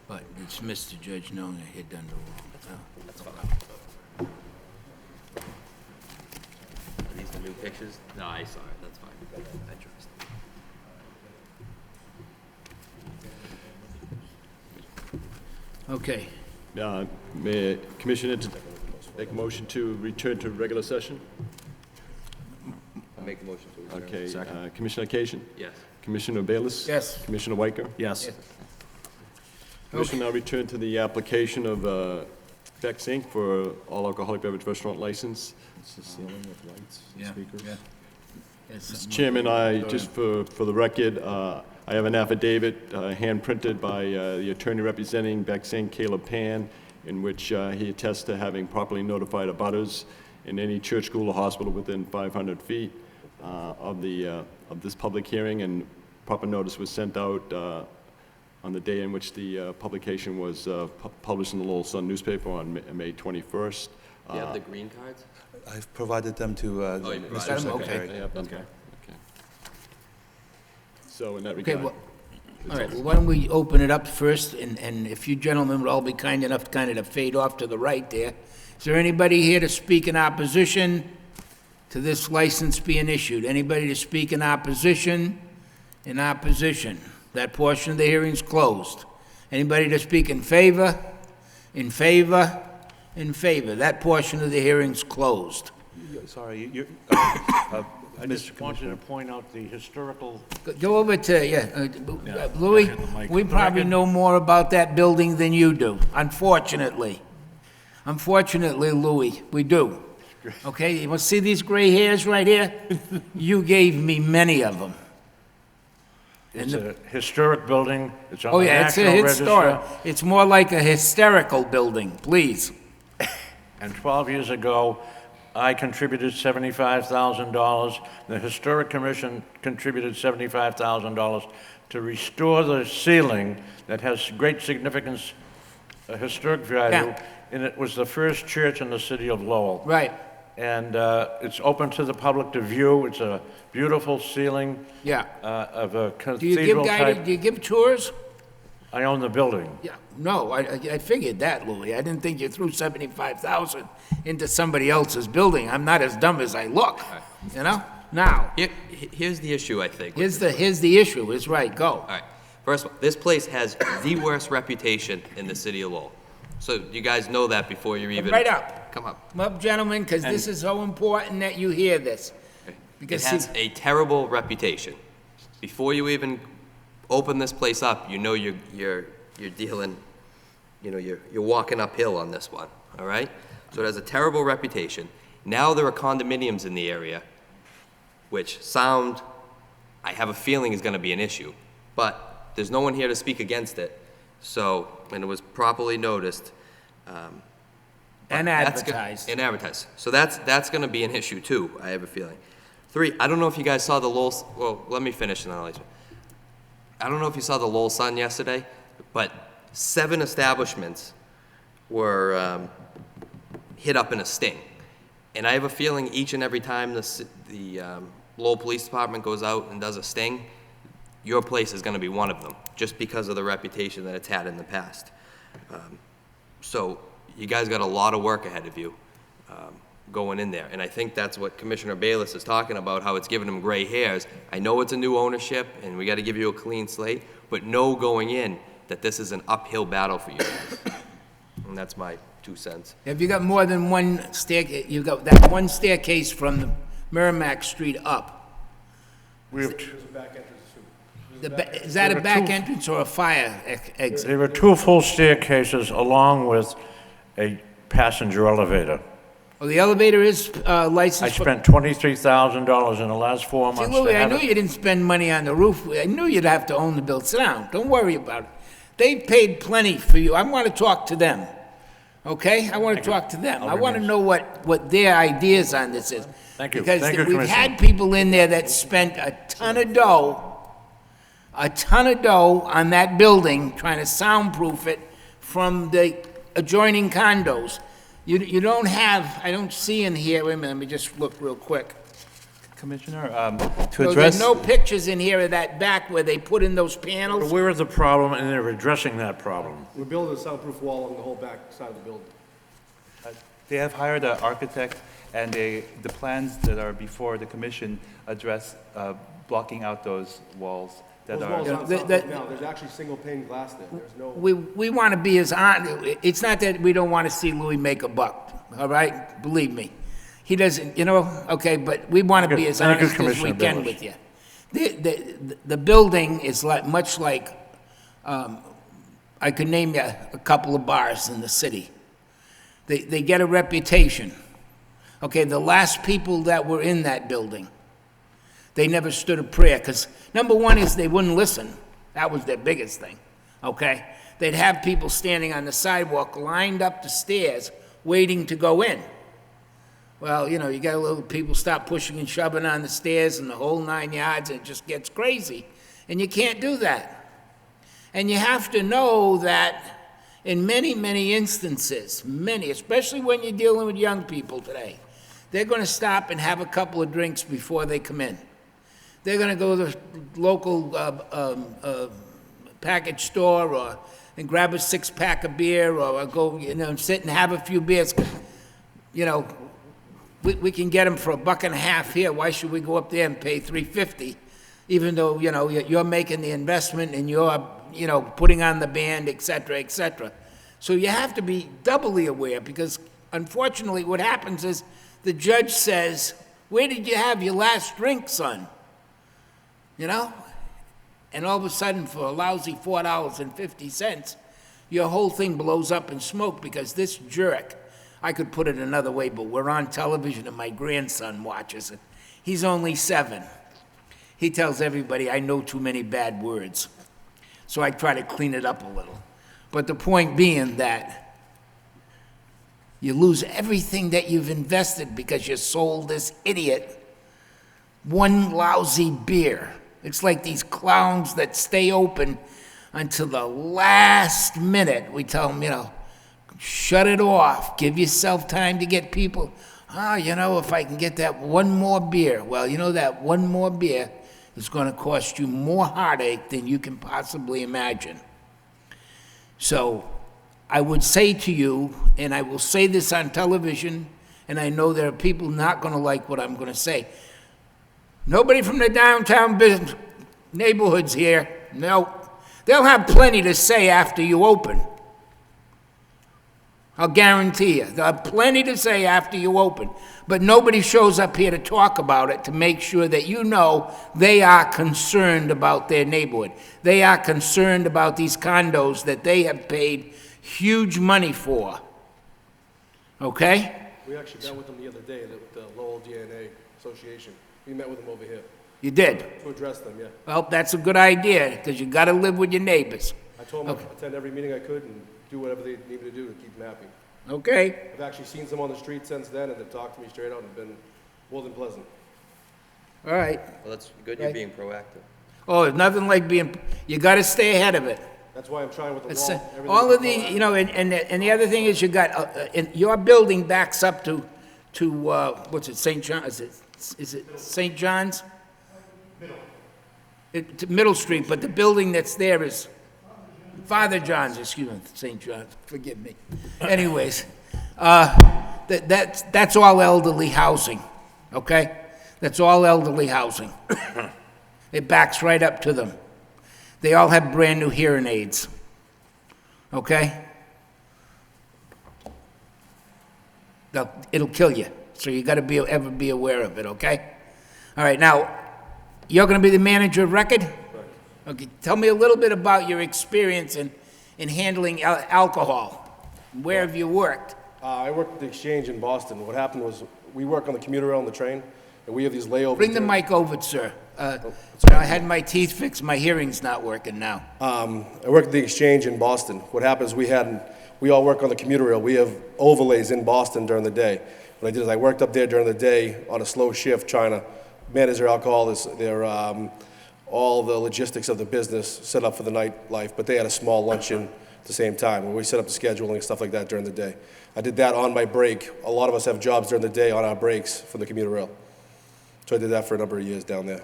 But it's Mr. Judge knowing that he had done the wrong. That's fine. Are these the new pictures? No, I saw it, that's fine. I trust. Okay. May Commissioner to make a motion to return to regular session? I make a motion to adjourn. Okay, Commissioner Cation? Yes. Commissioner Bayless? Yes. Commissioner Weicker? Yes. Commission now return to the application of Beck's Inc. for all alcoholic beverage restaurant license. It's the ceiling with lights, Yeah, speakers. yeah. Mr. Chairman, just for the record, I have an affidavit hand-printed by the attorney representing Beck's Inc., Caleb Pan, in which he attests to having properly notified abutters in any church, school, or hospital within 500 feet of this public hearing, and proper notice was sent out on the day in which the publication was published in the Lowell Sun newspaper on May 21st. Do you have the green cards? I've provided them to you Mr. provided them? Okay. Secretary. I have them. Okay. So in that Okay, regard. well, all right, well, why don't we open it up first, and if you gentlemen would all be kind enough kind of to fade off to the right there. Is there anybody here to speak in opposition to this license being issued? Anybody to speak in opposition? In opposition. That portion of the hearing's closed. Anybody to speak in favor? In favor? In favor. That portion of the hearing's closed. Sorry, you're, I just wanted to point out the historical, Go over to, Louis, we probably know more about that building than you do, unfortunately. Unfortunately, Louis, we do. Okay, you want to see these gray hairs right here? You gave me many of them. it's a historic building, it's on Oh, the yeah, it's a National historic. Register. It's more like a hysterical building, please. And 12 years ago, I contributed $75,000. The Historic Commission contributed $75,000 to restore the ceiling that has great significance, historic value. Yeah. And it was the first church in the city of Lowell. Right, And it's open to the public to view. It's a beautiful ceiling yeah. of a Do you give cathedral guided, type. do you give tours? I own the building. Yeah, no, I figured that, Louis. I didn't think you threw 75,000 into somebody else's building. I'm not as dumb as I look, you know? Now, Here's the issue, I think. here's the issue, is right, go. All right. First of all, this place has the worst reputation in the city of Lowell. So you guys know that before you're even... Right up. Come up. Come up, gentlemen, because this is so important that you hear this. It Because has see, a terrible reputation. Before you even open this place up, you know you're dealing, you know, you're walking uphill on this one, all right? So it has a terrible reputation. Now there are condominiums in the area, which sound, I have a feeling is gonna be an issue, but there's no one here to speak against it. So, and it was properly noticed. and That's advertised. And advertised. So that's gonna be an issue too, I have a feeling. 3, I don't know if you guys saw the Lowell, well, let me finish and then I'll let you. I don't know if you saw the Lowell Sun yesterday, but 7 establishments were hit up in a sting. And I have a feeling each and every time the Lowell Police Department goes out and does a sting, your place is gonna be one of them, just because of the reputation that it's had in the past. So you guys got a lot of work ahead of you going in there. And I think that's what Commissioner Bayless is talking about, how it's giving him gray hairs. I know it's a new ownership, and we got to give you a clean slate, but know going in that this is an uphill battle for you guys. And that's my 2 cents. Have you got more than one staircase? You've got that one staircase from the Merrimack Street up. We have Is that a There are back 2 entrance or a fire exit? There were 2 full staircases along with a passenger elevator. Well, the elevator is I licensed for... spent $23,000 in the last 4 See, months to Louis, I have knew it. you didn't spend money on the roof. I knew you'd have to own the building. Sit down. Don't worry about it. They paid plenty for you. I want to talk to them. Okay? I want to talk to them. I want to know what their ideas on this is. Thank you. Because Thank you, we've Commissioner. had people in there that spent a ton of dough on that building, trying to soundproof it from the adjoining condos. You don't have, I don't see in here, wait a minute, let me just look real quick. Commissioner, to So address... there's no pictures in here of that back where they put in those panels? Where is the problem, and they're addressing that problem? We're building a soundproof wall on the whole back side of the building. They have hired an architect, and the plans that are before the commission address blocking out those walls that Those are... walls aren't Yeah, soundproof now, there's actually single pane glass there, there's no. We want to be as honest, it's not that we don't want to see Louis make a buck, all right? Believe me. He doesn't, okay, but we want to be as Thank you, honest as we Commissioner can Billis. with you. The building is much like, I could name you a couple of bars in the city. They get a reputation. Okay, the last people that were in that building, they never stood a prayer, because number one is they wouldn't listen. That was their biggest thing, okay? They'd have people standing on the sidewalk, lined up the stairs, waiting to go in. Well, you got a little people start pushing and shoving on the stairs and the whole 9 yards, and it just gets crazy. And you can't do that. And you have to know that in many, many instances, especially when you're dealing with young people today, they're going to stop and have a couple of drinks before they come in. They're going to go to the local package store and grab a six-pack of beer or go, sit and have a few beers. We can get them for $1.50 here. Why should we go up there and pay $3.50? Even though, you're making the investment and you're, putting on the band, et cetera, et cetera. So you have to be doubly aware, because unfortunately what happens is the judge says, where did you have your last drink, son? And all of a sudden, for a lousy $4.50, your whole thing blows up in smoke, because this jerk, I could put it another way, but we're on television and my grandson watches it. He's only 7. He tells everybody I know too many bad words. So I try to clean it up a little. But the point being that you lose everything that you've invested because you sold this idiot one lousy beer. It's like these clowns that stay open until the last minute. We tell them, shut it off. Give yourself time to get people. If I can get that one more beer. Well, that one more beer is going to cost you more heartache than you can possibly imagine. So I would say to you, and I will say this on television, and I know there are people not going to like what I'm going to say. Nobody from the downtown business neighborhoods here. No. They'll have plenty to say after you open. I'll guarantee you. They'll have plenty to say after you open. But nobody shows up here to talk about it, to make sure that they are concerned about their neighborhood. They are concerned about these condos that they have paid huge money for. Okay? We actually met with them the other day, with the Lowell DNA Association. We met with them over here You did? to address them, yeah. Well, that's a good idea, because you got to live with your neighbors. I told them I'd attend every meeting I could and do whatever they need me to do to keep them happy. Okay? I've actually seen some on the street since then, and they've talked to me straight out and been more than pleasant. All right. Well, that's good you're being proactive. Oh, it's nothing like you got to stay ahead of it. That's why I'm trying with the It's, wall. everything all of that's the, proactive. and the other thing is your building backs up to what's it, St. John, is it St. John's? Middle Street, but the building that's there is Father John's, excuse me, St. John's, forgive me. Anyways, that's all elderly housing, okay? That's all elderly housing. It backs right up to them. They all have brand-new hearing aids, okay? It'll kill you, so you gotta ever be aware of it, okay? All right, now, you're gonna be the manager of record? Okay, tell me a little bit about your experience in handling alcohol. Where have you worked? I worked at the Exchange in Boston. What happened was, we work on the commuter rail and the train, and we have these layovers. Bring the mic over, sir. I had my teeth fixed, my hearing's not working now. I worked at the Exchange in Boston. What happens, we all work on the commuter rail. We have overlays in Boston during the day. What I did is I worked up there during the day on a slow shift, trying to manage their alcohol, all the logistics of the business set up for the nightlife, but they had a small luncheon the same time, where we set up the scheduling and stuff like that during the day. I did that on my break. A lot of us have jobs during the day on our breaks from the commuter rail. So I did that for a number of years down there.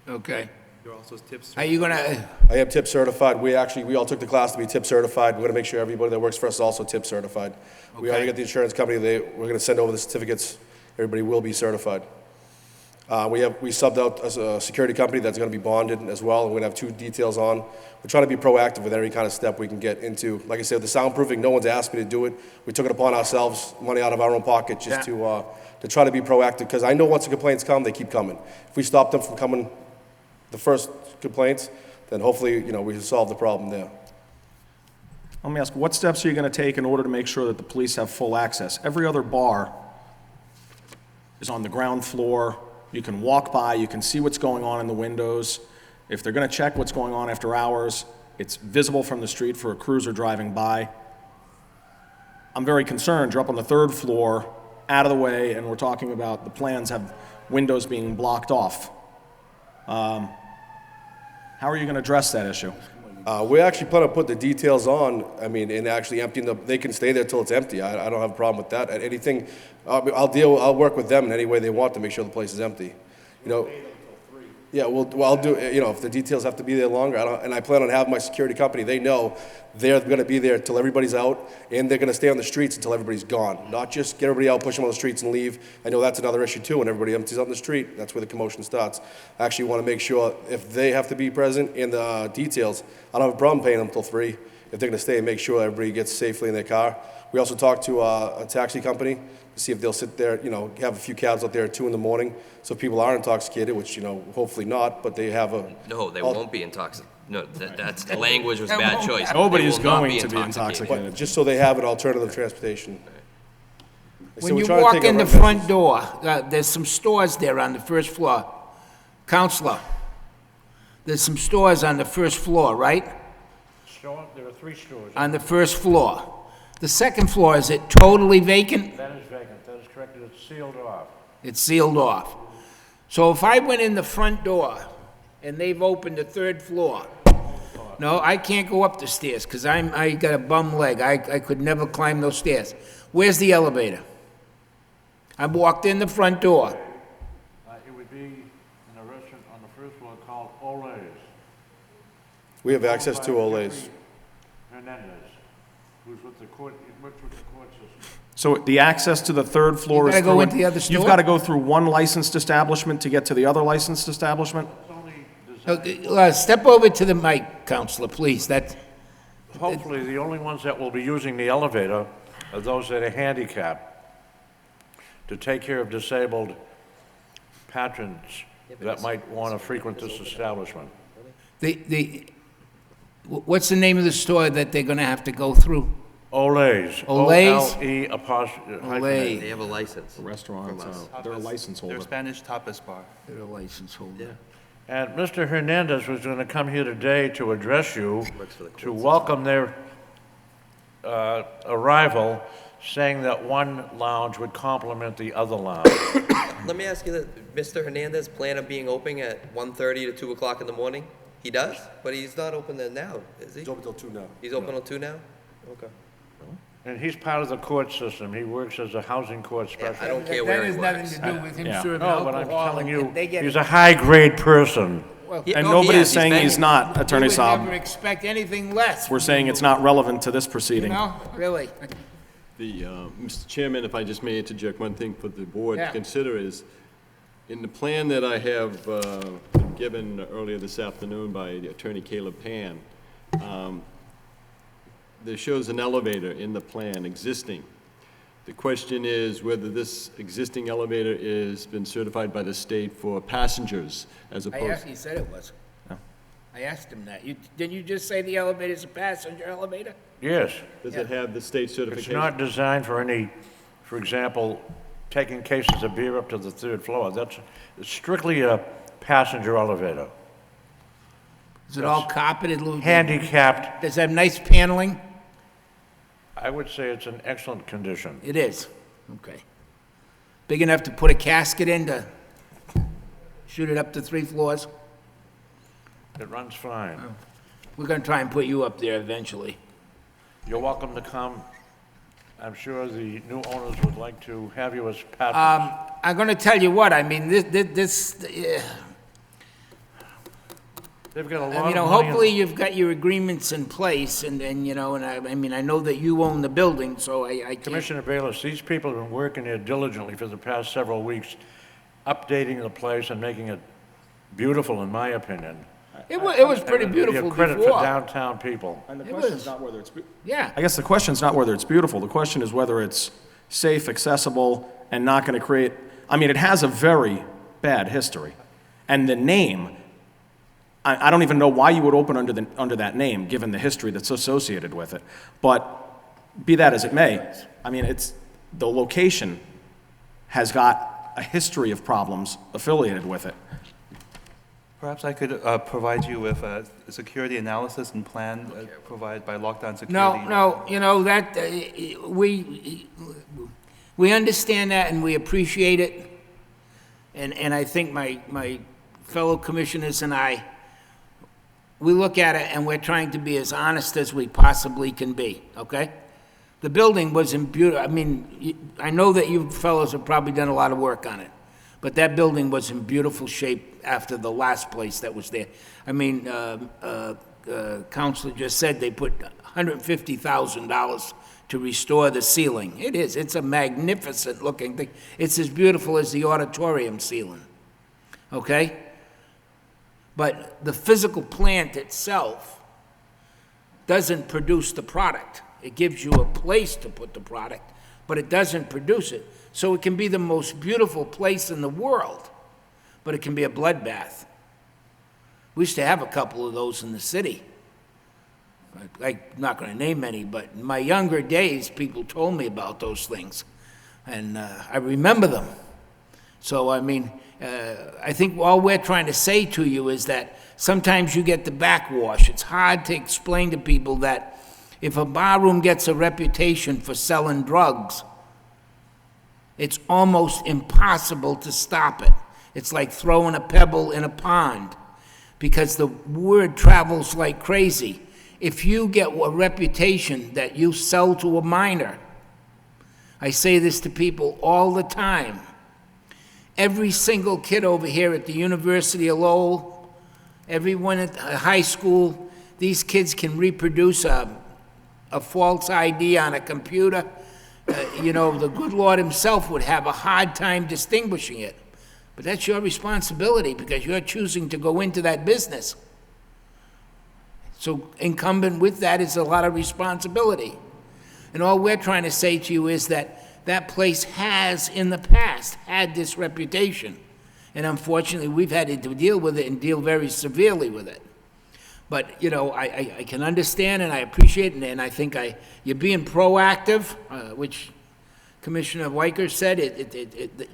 Okay. You're also tips. Are you gonna, I am tip certified. We all took the class to be tip certified. We're gonna make sure everybody that works for us is also tip certified. We already got the insurance company, we're gonna send over the certificates. Everybody will be certified. We subbed out a security company that's gonna be bonded as well. We're gonna have 2 details on. We're trying to be proactive with every kind of step we can get into. Like I said, the soundproofing, no one's asked me to do it. We took it upon ourselves, money out of our own pocket, just to try to be proactive, because I know once the complaints come, they keep coming. If we stop them from coming, the first complaints, then hopefully, we can solve the problem there. Let me ask, what steps are you going to take in order to make sure that the police have full access? Every other bar is on the ground floor. You can walk by, you can see what's going on in the windows. If they're going to check what's going on after hours, it's visible from the street for a cruiser driving by. I'm very concerned. You're up on the 3rd floor, out of the way, and we're talking about the plans have windows being blocked off. How are you going to address that issue? We actually plan to put the details on, and actually emptying they can stay there till it's empty. I don't have a problem with that. Anything, I'll work with them in any way they want to make sure the place is empty. Yeah, I'll do, if the details have to be there longer, and I plan on having my security company, they know they're going to be there till everybody's out, and they're going to stay on the streets until everybody's gone. Not just get everybody out, push them on the streets and leave. I know that's another issue too, when everybody empties out on the street, that's where the commotion starts. I actually want to make sure if they have to be present in the details, I don't have a problem paying them till 3, if they're going to stay and make sure everybody gets safely in their car. We also talked to a taxi company to see if they'll sit there, have a few cabs out there at 2 in the morning, so if people are intoxicated, which, hopefully not, but they have a... No, they won't be intoxicated. No, that's, the language was bad choice. Nobody's They will not going to be intoxicated. But just so they have an alternative transportation. So when we're you trying to walk take in our the own front business. door, there's some stores there on the 1st floor. Counselor, there's some stores on the 1st floor, right? There are 3 stores. On the 1st floor. The 2nd floor, is it totally vacant? That is vacant, that is correct, it's sealed off. It's sealed off. So if I went in the front door and they've opened the 3rd floor, no, I can't go up the stairs because I got a bum leg. I could never climb those stairs. Where's the elevator? I walked in the front door. It would be in a restaurant on the 1st floor called Olay's. We have access to Olays. Hernandez, who's with the court, he works with the court system. So the access to the 3rd floor You is gotta go through into the other You've store? got to go through one licensed establishment to get to the other licensed establishment? Step over to the mic, Counselor, please. Hopefully, the only ones that will be using the elevator are those that are handicapped to take care of disabled patrons that might want to frequent this establishment. What's the name of the store that they're gonna have to go through? Olays. Olays? O-L-E Olay. They have a license. Restaurant, they're a license holder. They're Spanish tapas bar. They're a license holder. And Mr. Hernandez was going to come here today to address you, Works for the to court welcome their arrival, saying that one lounge would complement the other lounge. Let me ask you that, Mr. Hernandez plan on being open at 1:30 to 2 o'clock in the morning? He does? But he's not open there now, is he? It's open till 2 now. He's open till 2 now? Okay. And he's part of the court system. He works as a housing court Yeah, specialist. I don't care where he That works. has nothing to do with him Yeah. serving No, but I'm alcohol. telling and you, they get- he's a high-grade person. Yeah, And oh, nobody's yes, saying been- he's not, Attorney We would never Saab. expect anything less. We're saying it's not relevant to this You proceeding. know, really. Mr. Chairman, if I just may interject, one thing for the board Yeah. to consider is, in the plan that I have been given earlier this afternoon by Attorney Caleb Pan, there shows an elevator in the plan, existing. The question is whether this existing elevator is been certified by the state for passengers as I opposed... asked, he said it was. I asked him that. Didn't you just say the elevator's a passenger elevator? Yes. Does it have the state It's certification? not designed for any, for example, taking cases of beer up to the 3rd floor. That's strictly a passenger elevator. Is it all carpeted? Lou? Handicapped, Does it have nice paneling? I would say it's in excellent condition. It is. Okay. Big enough to put a casket in to shoot it up to 3 floors? It runs fine. We're gonna try and put you up there eventually. You're welcome to come. I'm sure the new owners would like to have you as partners. I'm gonna tell you what, I mean, They've got a lot you of know, money. hopefully you've got your agreements in place, and you know, and I mean, I know that you own the building, so I can't. Commissioner Bayless, these people have been working there diligently for the past several weeks, updating the place and making it beautiful, in my opinion. It was pretty Give beautiful credit for before. downtown people. And the It question's was. not whether it's, Yeah, I guess the question's not whether it's beautiful, the question is whether it's safe, accessible, and not gonna create, I mean, it has a very bad history. And the name, I don't even know why you would open under that name, given the history that's associated with it. But be that as it may, I mean, the location has got a history of problems affiliated with it. Perhaps I could provide you with a security analysis and plan provided by Lockdown Security. no, you know, that, we understand that and we appreciate it. And I think my fellow commissioners and I, we look at it and we're trying to be as honest as we possibly can be, okay? The building was in beautiful, I mean, I know that you fellows have probably done a lot of work on it, but that building was in beautiful shape after the last place that was there. I mean, Counselor just said they put $150,000 to restore the ceiling. It's a magnificent looking thing. It's as beautiful as the auditorium ceiling, okay? But the physical plant itself doesn't produce the product. It gives you a place to put the product, but it doesn't produce it. So it can be the most beautiful place in the world, but it can be a bloodbath. We used to have a couple of those in the city. I'm not going to name any, but in my younger days, people told me about those things, and I remember them. So, I mean, I think all we're trying to say to you is that sometimes you get the backwash. It's hard to explain to people that if a barroom gets a reputation for selling drugs, it's almost impossible to stop it. It's like throwing a pebble in a pond because the word travels like crazy. If you get a reputation that you sell to a minor, I say this to people all the time, every single kid over here at the University of Lowell, everyone at high school, these kids can reproduce a false ID on a computer. You know, the good Lord himself would have a hard time distinguishing it. But that's your responsibility because you're choosing to go into that business. So incumbent with that is a lot of responsibility. And all we're trying to say to you is that that place has, in the past, had this reputation. And unfortunately, we've had to deal with it and deal very severely with it. But, you know, I can understand and I appreciate it, and I think you're being proactive, which Commissioner Weicker said,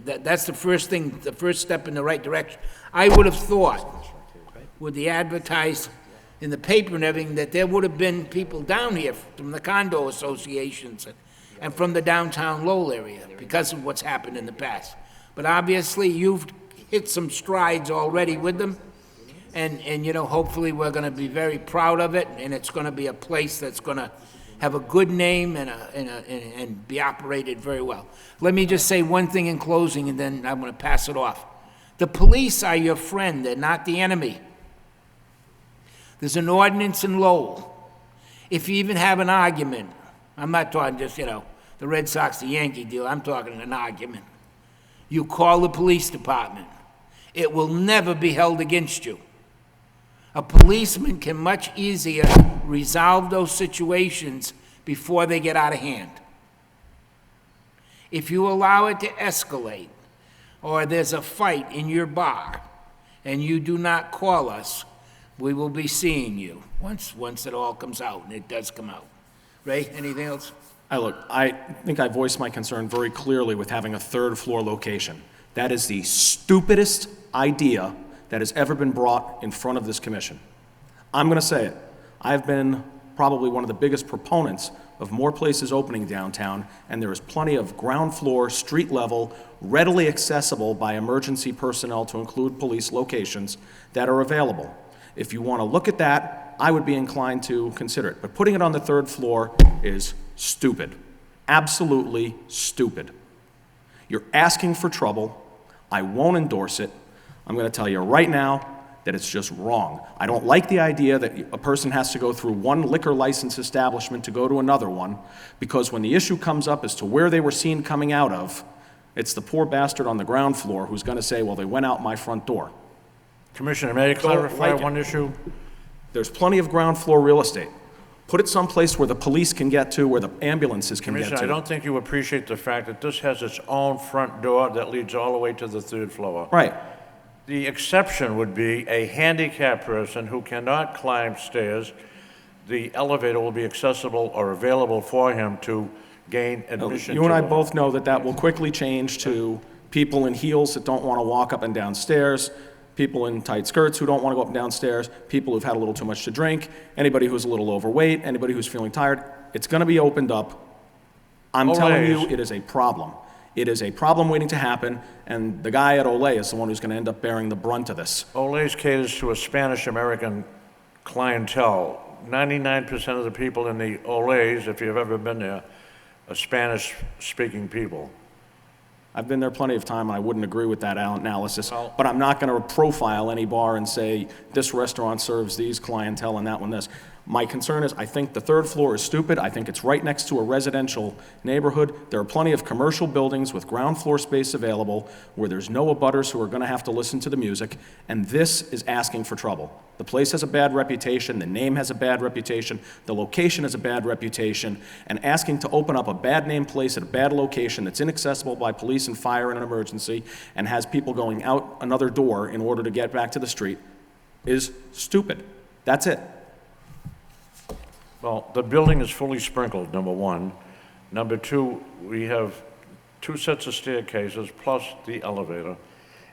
that's the first thing, the first step in the right direction. I would have thought, with the advertised in the paper and everything, that there would have been people down here from the condo associations and from the downtown Lowell area because of what's happened in the past. But obviously, you've hit some strides already with them. And you know, hopefully we're going to be very proud of it, and it's going to be a place that's going to have a good name and be operated very well. Let me just say one thing in closing, and then I'm going to pass it off. The police are your friend. They're not the enemy. There's an ordinance in Lowell. If you even have an argument, I'm not talking just, you know, the Red Sox, the Yankee deal, I'm talking an argument. You call the police department. It will never be held against you. A policeman can much easier resolve those situations before they get out of hand. If you allow it to escalate, or there's a fight in your bar, and you do not call us, we will be seeing you once it all comes out, and it does come out. Ray, anything else? I think I voiced my concern very clearly with having a third floor location. That is the stupidest idea that has ever been brought in front of this commission. I'm going to say it. I've been probably one of the biggest proponents of more places opening downtown, and there is plenty of ground floor, street level, readily accessible by emergency personnel to include police locations that are available. If you want to look at that, that, I would be inclined to consider it. But putting it on the third floor is stupid. Absolutely stupid. You're asking for trouble. I won't endorse it. I'm going to tell you right now that it's just wrong. I don't like the idea that a person has to go through one liquor license establishment to go to another one, because when the issue comes up as to where they were seen coming out of, it's the poor bastard on the ground floor who's going to say, well, they went out my front door. Commissioner, may I clarify one issue? There's plenty of ground floor real estate. Put it someplace where the police can get to, where the ambulances can get Commissioner, to. I don't think you appreciate the fact that this has its own front door that leads all the way to the third floor. Right. The exception would be a handicapped person who cannot climb stairs. The elevator will be accessible or available for him to gain admission. You and I to the- both know that that will quickly change to people in heels that don't want to walk up and down stairs, people in tight skirts who don't want to go up and down stairs, people who've had a little too much to drink, anybody who's a little overweight, anybody who's feeling tired. It's going to be opened up. I'm telling you, it is a problem. It is a problem waiting to happen, and the guy at Olay is the one who's going to end up bearing the brunt of this. Olay's caters to a Spanish-American clientele. 99% of the people in the Olays, if you've ever been there, are Spanish-speaking people. I've been there plenty of time, and I wouldn't agree with that analysis, but I'm not going to profile any bar and say, this restaurant serves these clientele and that one this. My concern is, I think the third floor is stupid. I think it's right next to a residential neighborhood. There are plenty of commercial buildings with ground floor space available where there's no abutters who are going to have to listen to the music, and this is asking for trouble. The place has a bad reputation, the name has a bad reputation, the location has a bad reputation, and asking to open up a bad name place at a bad location that's inaccessible by police and fire in an emergency and has people going out another door in order to get back to the street is stupid. That's it. Well, the building is fully sprinkled, number one. Number two, we have 2 sets of staircases plus the elevator.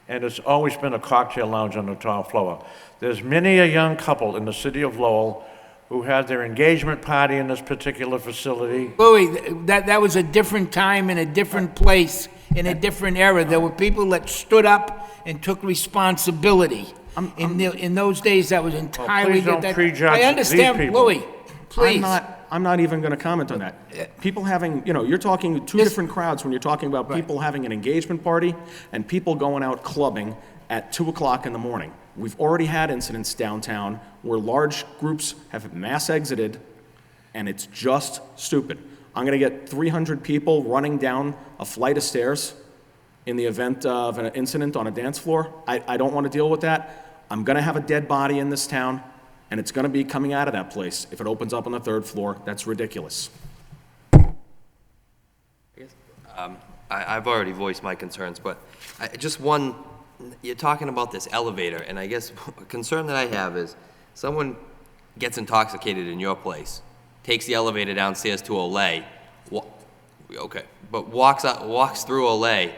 And it's always been a cocktail lounge on the top floor. There's many a young couple in the city of Lowell who had their engagement party in this particular facility. Louis, that was a different time in a different place, in a different era. There were people that stood up and took responsibility. In those days, that was entirely... please don't prejudge I understand, these people. Louis, please. I'm not even going to comment on that. People having, you're talking two different crowds when you're talking about people having an engagement party and people going out clubbing at 2 o'clock in the morning. We've already had incidents downtown where large groups have mass exited, and it's just stupid. I'm going to get 300 people running down a flight of stairs in the event of an incident on a dance floor. I don't want to deal with that. I'm going to have a dead body in this town, and it's going to be coming out of that place if it opens up on the third floor. That's ridiculous. I've already voiced my concerns, but you're talking about this elevator, and I guess a concern that I have is someone gets intoxicated in your place, takes the elevator downstairs to Olay, but walks through Olay,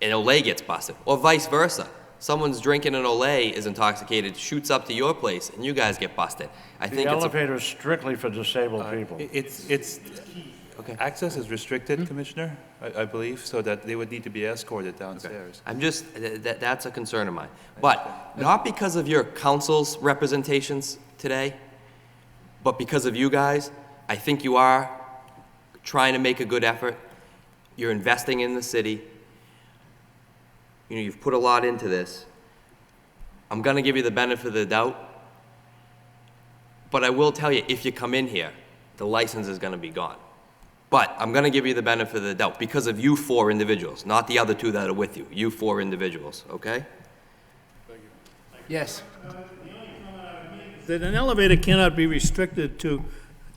and Olay gets busted, or vice versa. Someone's drinking an Olay, is intoxicated, shoots up to your place, and you guys get busted. I think The elevator is strictly for disabled people. Access is restricted, Commissioner, I believe, so that they would need to be escorted downstairs. I'm just, that's a concern of mine. But not because of your council's representations today, but because of you guys. I think you are trying to make a good effort. You're investing in the city. You've put a lot into this. I'm going to give you the benefit of the doubt. But I will tell you, if you come in here, the license is going to be gone. But I'm going to give you the benefit of the doubt because of you 4 individuals, not the other 2 that are with you. You 4 individuals, okay? Yes. That an elevator cannot be restricted to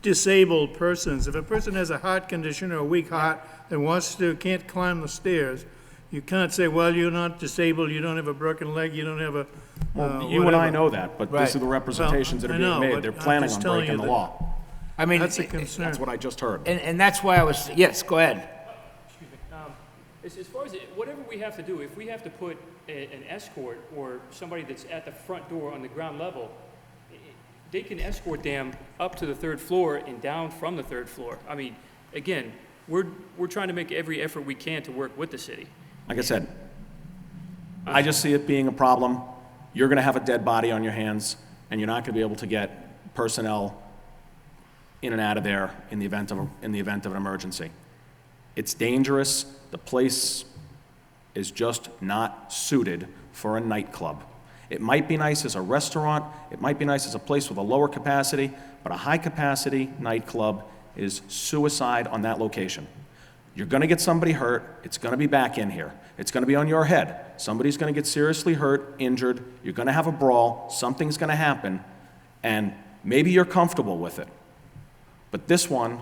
disabled persons. If a person has a heart condition or a weak heart and can't climb the stairs, you can't say, well, you're not disabled, you don't have a broken leg, you don't have a You and I know that, but these are the representations that are being made. They're planning on breaking the law. I mean, That's a concern. That's what I just heard. And that's why I was, yes, go ahead. Excuse me. As far as whatever we have to do, if we have to put an escort or somebody that's at the front door on the ground level, they can escort them up to the 3rd floor and down from the 3rd floor. I mean, again, we're trying to make every effort we can to work with the city. Like I said, I just see it being a problem. You're going to have a dead body on your hands, and you're not going to be able to get personnel in and out of there in the event of an emergency. It's dangerous. The place is just not suited for a nightclub. It might be nice as a restaurant, it might be nice as a place with a lower capacity, but a high-capacity nightclub is suicide on that location. You're gonna get somebody hurt, it's gonna be back in here. It's gonna be on your head. Somebody's gonna get seriously hurt, injured, you're gonna have a brawl, something's gonna happen, and maybe you're comfortable with it. But this one,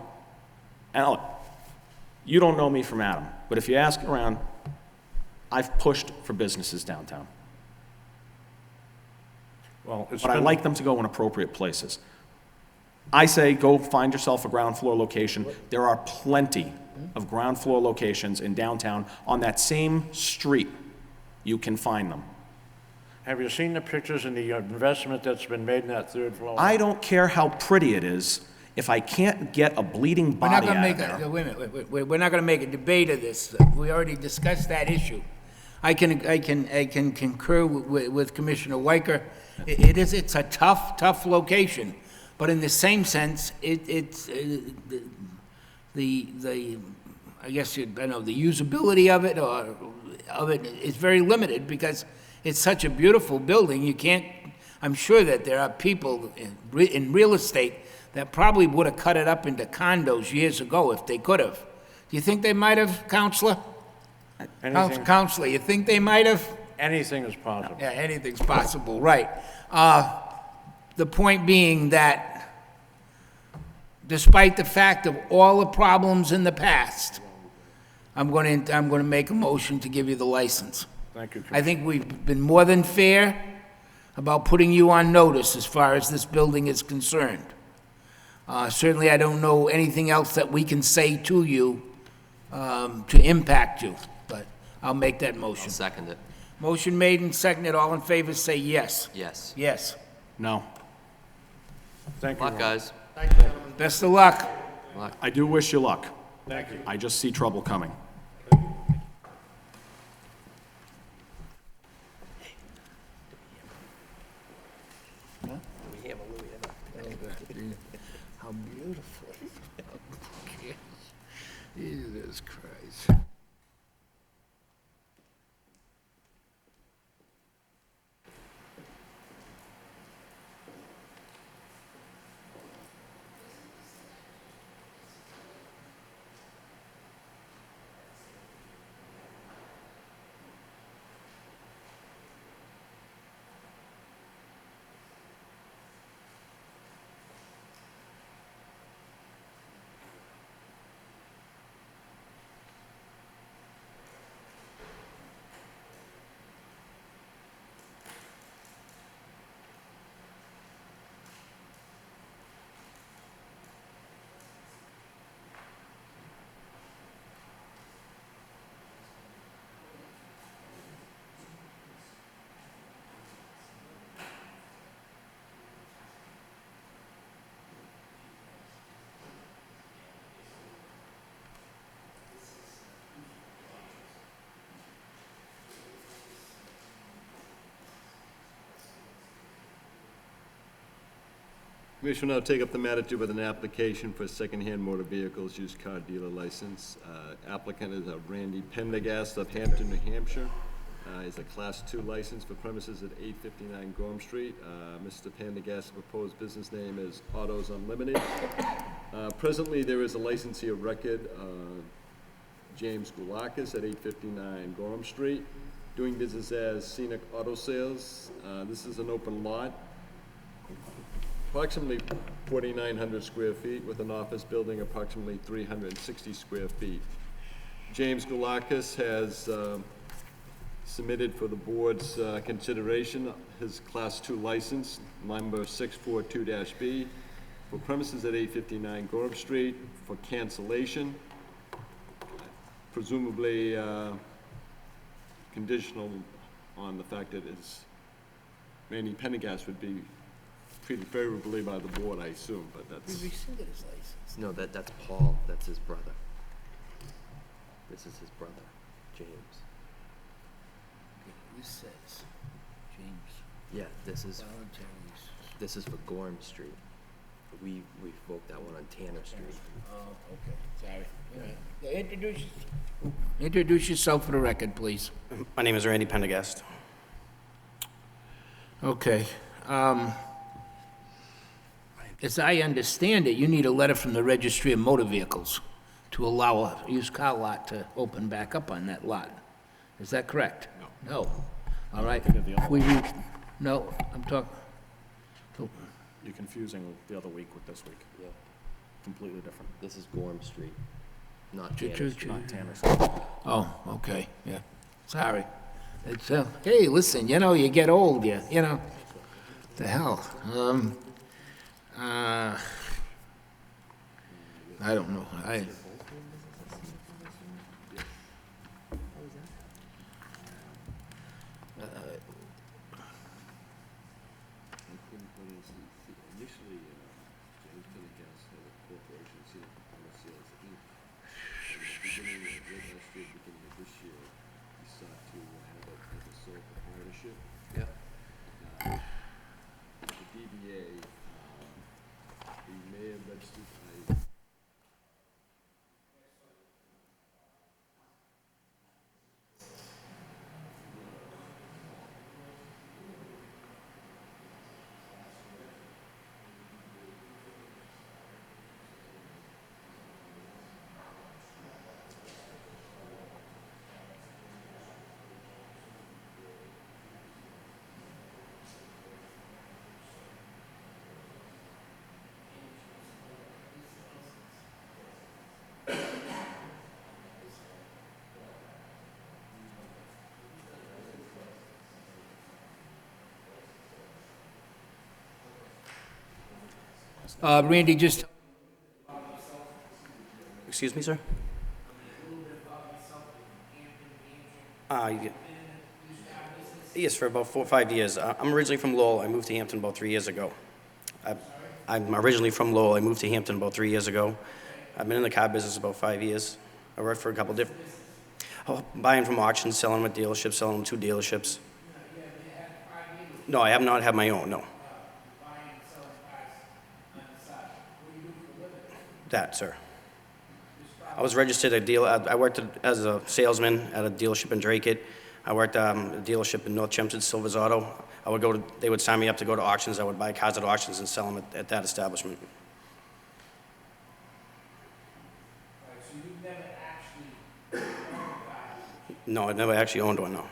and look, you don't know me from Adam, but if you ask around, I've pushed for businesses downtown. Well, it's But I been- like them to go in appropriate places. I say go find yourself a ground floor location. There are plenty of ground floor locations in downtown on that same street. You can find them. Have you seen the pictures and the investment that's been made in that third floor? I don't care how pretty it is, if I can't get a bleeding We're not body gonna out make of there. wait a minute, we're not gonna make a debate of this. We already discussed that issue. I can concur with Commissioner Weicker. It's a tough location, but in the same sense, it's the I guess the usability of it is very limited because it's such a beautiful building. You can't. I'm sure that there are people in real estate that probably would have cut it up into condos years ago if they could have. Do you think they might have, Counselor? Anything- Counselor, you think they might have? Anything is possible. Yeah, anything's possible, right. The point being that despite the fact of all the problems in the past, I'm going to make a motion to give you the license. Thank you, I think we've been more than fair about putting you on notice as far as this building is concerned. Certainly, I don't know anything else that we can say to you to impact you, but I'll make that motion. I'll second it. Motion made and seconded. All in favor, say yes. Yes. Yes. No. Thank you. Luck, guys. Best of luck. I do wish you luck. Thank you. I just see trouble coming. How beautiful. Jesus Christ. Commission will now take up the matter due with an application for a secondhand motor vehicles used car dealer license. Applicant is Randy Pendergast of Hampton, New Hampshire. Is a Class 2 license for premises at 859 Gorham Street. Mr. Pendergast's proposed business name is Autos Unlimited. Presently, there is a licensee of record, James Goulakis at 859 Gorham Street, doing business as Scenic Auto Sales. This is an open lot, approximately 4,900 square feet, with an office building approximately 360 square feet. James Goulakis has submitted for the board's consideration his Class 2 license, number 642-B, for premises at 859 Gorham Street for cancellation, presumably conditional on the fact that Randy Pendergast would be treated favorably by the board, I assume, but that's... We rescinded his license. No, that's Paul. That's his brother. This is his brother, James. This says, James, Yeah, this is voluntary. for Gorham Street. We revoked that one on Tanner Street. Oh, okay, sorry. Yeah, introduce yourself for the record, please. My name is Randy Pendergast. Okay. As I understand it, you need a letter from the Registry of Motor Vehicles to allow a used car lot to open back up on that lot. Is that correct? No. No. All right. No, I'm talking, You're confusing the other week with this week. Yeah. Completely different. This is Gorham Street, not Choo- Tanner choo- Street. choo. Not Tanner Street. oh, okay, yeah. Sorry. It's, hey, listen, you get old, the hell. I don't know. Initially, James Pendergast had a corporation, City Commerce Sales Inc. Beginning last year, beginning of this year, he sought to have it as a sole proprietorship. Yeah. The DBA, he may have registered, Randy, just, Excuse me, sir? Yes, for about 4 or 5 years. I'm originally from Lowell. I moved to Hampton about 3 years ago. I'm originally from Lowell. I moved to Hampton about 3 years ago. I've been in the car business about 5 years. I worked for a couple different, buying from auctions, selling them at dealerships, selling them to dealerships. No, I have not had my own, no. That, sir. I was registered at I worked as a salesman at a dealership in Drake. I worked at a dealership in North Chempsford, Silver's Auto. They would sign me up to go to auctions. I would buy cars at auctions and sell them at that establishment. so you've never actually owned a car? No, I never actually owned one, no.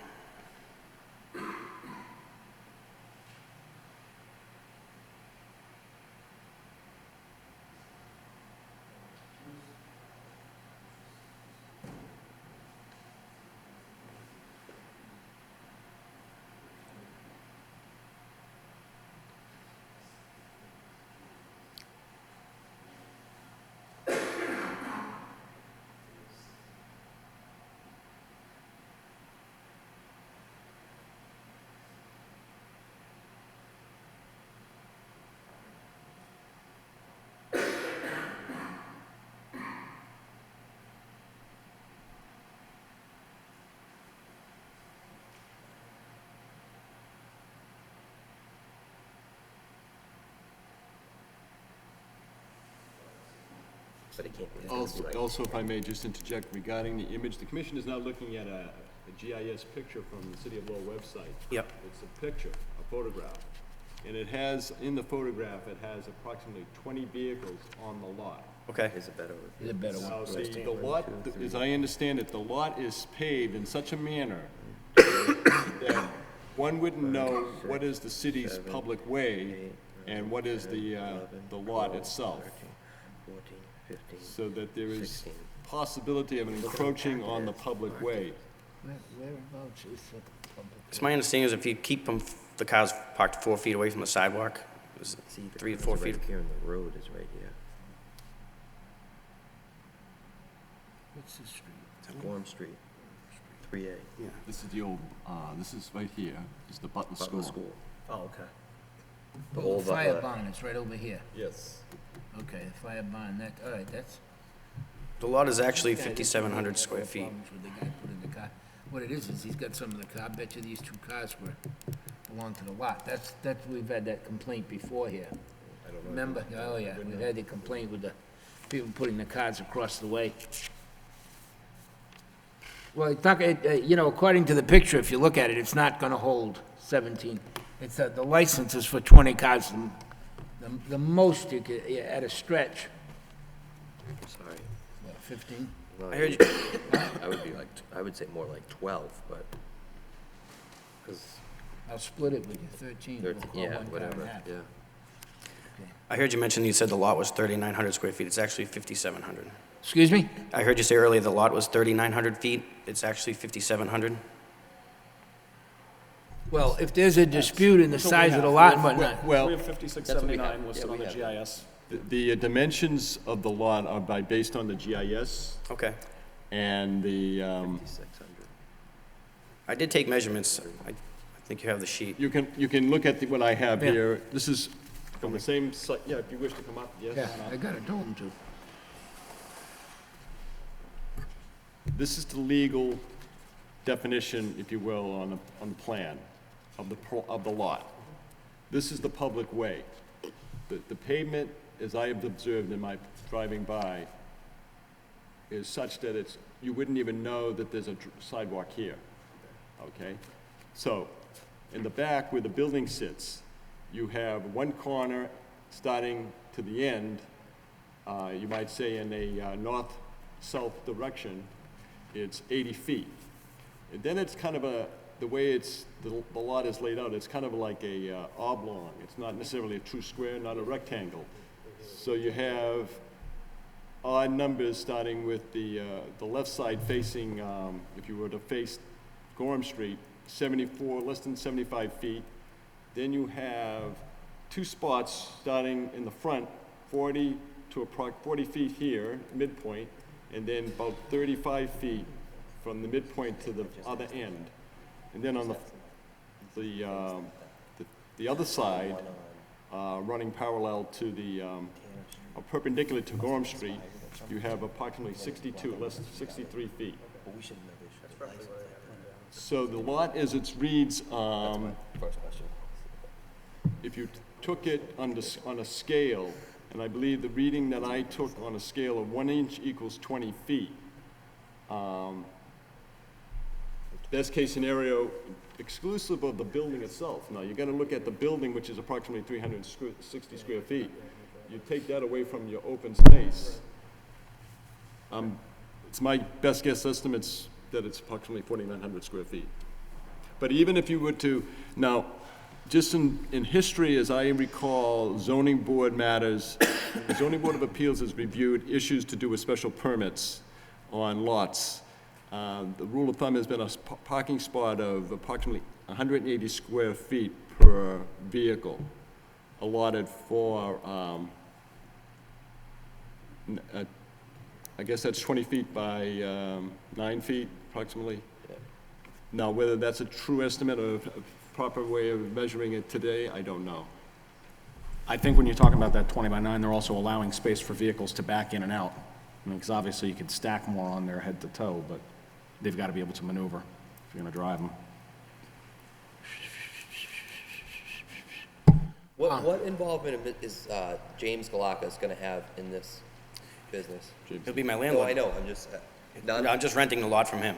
But it can't be. Also, if I may just interject regarding the image, the commission is now looking at a GIS picture from the City of Lowell website. Yep. It's a picture, a photograph. And it has, in the photograph, it has approximately 20 vehicles on the lot. Okay. Is it better? Is it better one? Now, the lot, as I understand it, the lot is paved in such a manner that one wouldn't know what is the city's public way and what is the lot itself. So that there is possibility of encroaching on the public way. Whereabouts is the public? So my understanding is if you keep the cars parked 4 feet away from the sidewalk, is it 3 to 4 feet? Right here, and the road is right here. What's the street? It's Gorham Street, 3A. Yeah. This is the old, this is right here, is the Butler School. Butler School. Oh, okay. The Oh, old the fire Butler. barn, it's right over here. Yes. Okay, the fire barn, all right, that's. The lot is actually 5,700 square feet. Problems with the guy put in the car. What it is he's got some of the car, I bet you these 2 cars belong to the lot. We've had that complaint before here. I don't Remember? Oh, yeah, we had the complaint with the people putting the cars across the way. Well, according to the picture, if you look at it, it's not gonna hold 17. It's, the license is for 20 cars, the most you could, at a stretch, Sorry. what, 15? I heard you, I would be like, I would say more like 12, but, because I'll split it with you, 13. We'll call yeah, one car and a whatever, half. yeah. I heard you mention, you said the lot was 3,900 square feet. It's actually 5,700. Excuse me? I heard you say earlier the lot was 3,900 feet. It's actually 5,700. Well, if there's a dispute in the size of the lot and whatnot, Well, We have 5679 listed on the we have. GIS. the dimensions of the lot are based on the GIS Okay. and the, 600. I did take measurements. I think you have the sheet. you can look at what I have Yeah. here. This is from the same site, yeah, if you wish to come up, yes. yeah, I got it, told him to. This is the legal definition, if you will, on the plan of the lot. This is the public way. The pavement, as I have observed in my driving by, is such that you wouldn't even know that there's a sidewalk here, okay? So, in the back where the building sits, you have one corner starting to the end, you might say in a north-south direction, it's 80 feet. And then it's kind of the way the lot is laid out, it's kind of like a oblong. It's not necessarily a true square, not a rectangle. So you have odd numbers starting with the left side facing, if you were to face Gorham Street, 74, less than 75 feet. Then you have two spots starting in the front, 40 feet here, midpoint, and then about 35 feet from the midpoint to the other end. And then on the other side, running parallel to or perpendicular to Gorham Street, you have approximately 63 feet. So the lot as it reads, if you took it on a scale, and I believe the reading that I took on a scale of 1 inch equals 20 feet, best case scenario, exclusive of the building itself. Now, you're gonna look at the building, which is approximately 360 square feet. You take that away from your open space. It's my best guess estimates that it's approximately 4,900 square feet. But even if you were to, now, just in history, as I recall, zoning board matters, the zoning board of appeals has reviewed issues to do with special permits on lots. The rule of thumb has been a parking spot of approximately 180 square feet per vehicle allotted for, I guess that's 20 feet by 9 feet approximately. Now, whether that's a true estimate or a proper way of measuring it today, I don't know. I think when you're talking about that 20 by 9, they're also allowing space for vehicles to back in and out. I mean, because obviously you could stack more on there head to toe, but they've got to be able to maneuver if you're going to drive them. What involvement is James Galakis going to have in this business? He'll be my No, landlord. I know, I'm just, none? I'm just renting the lot from him.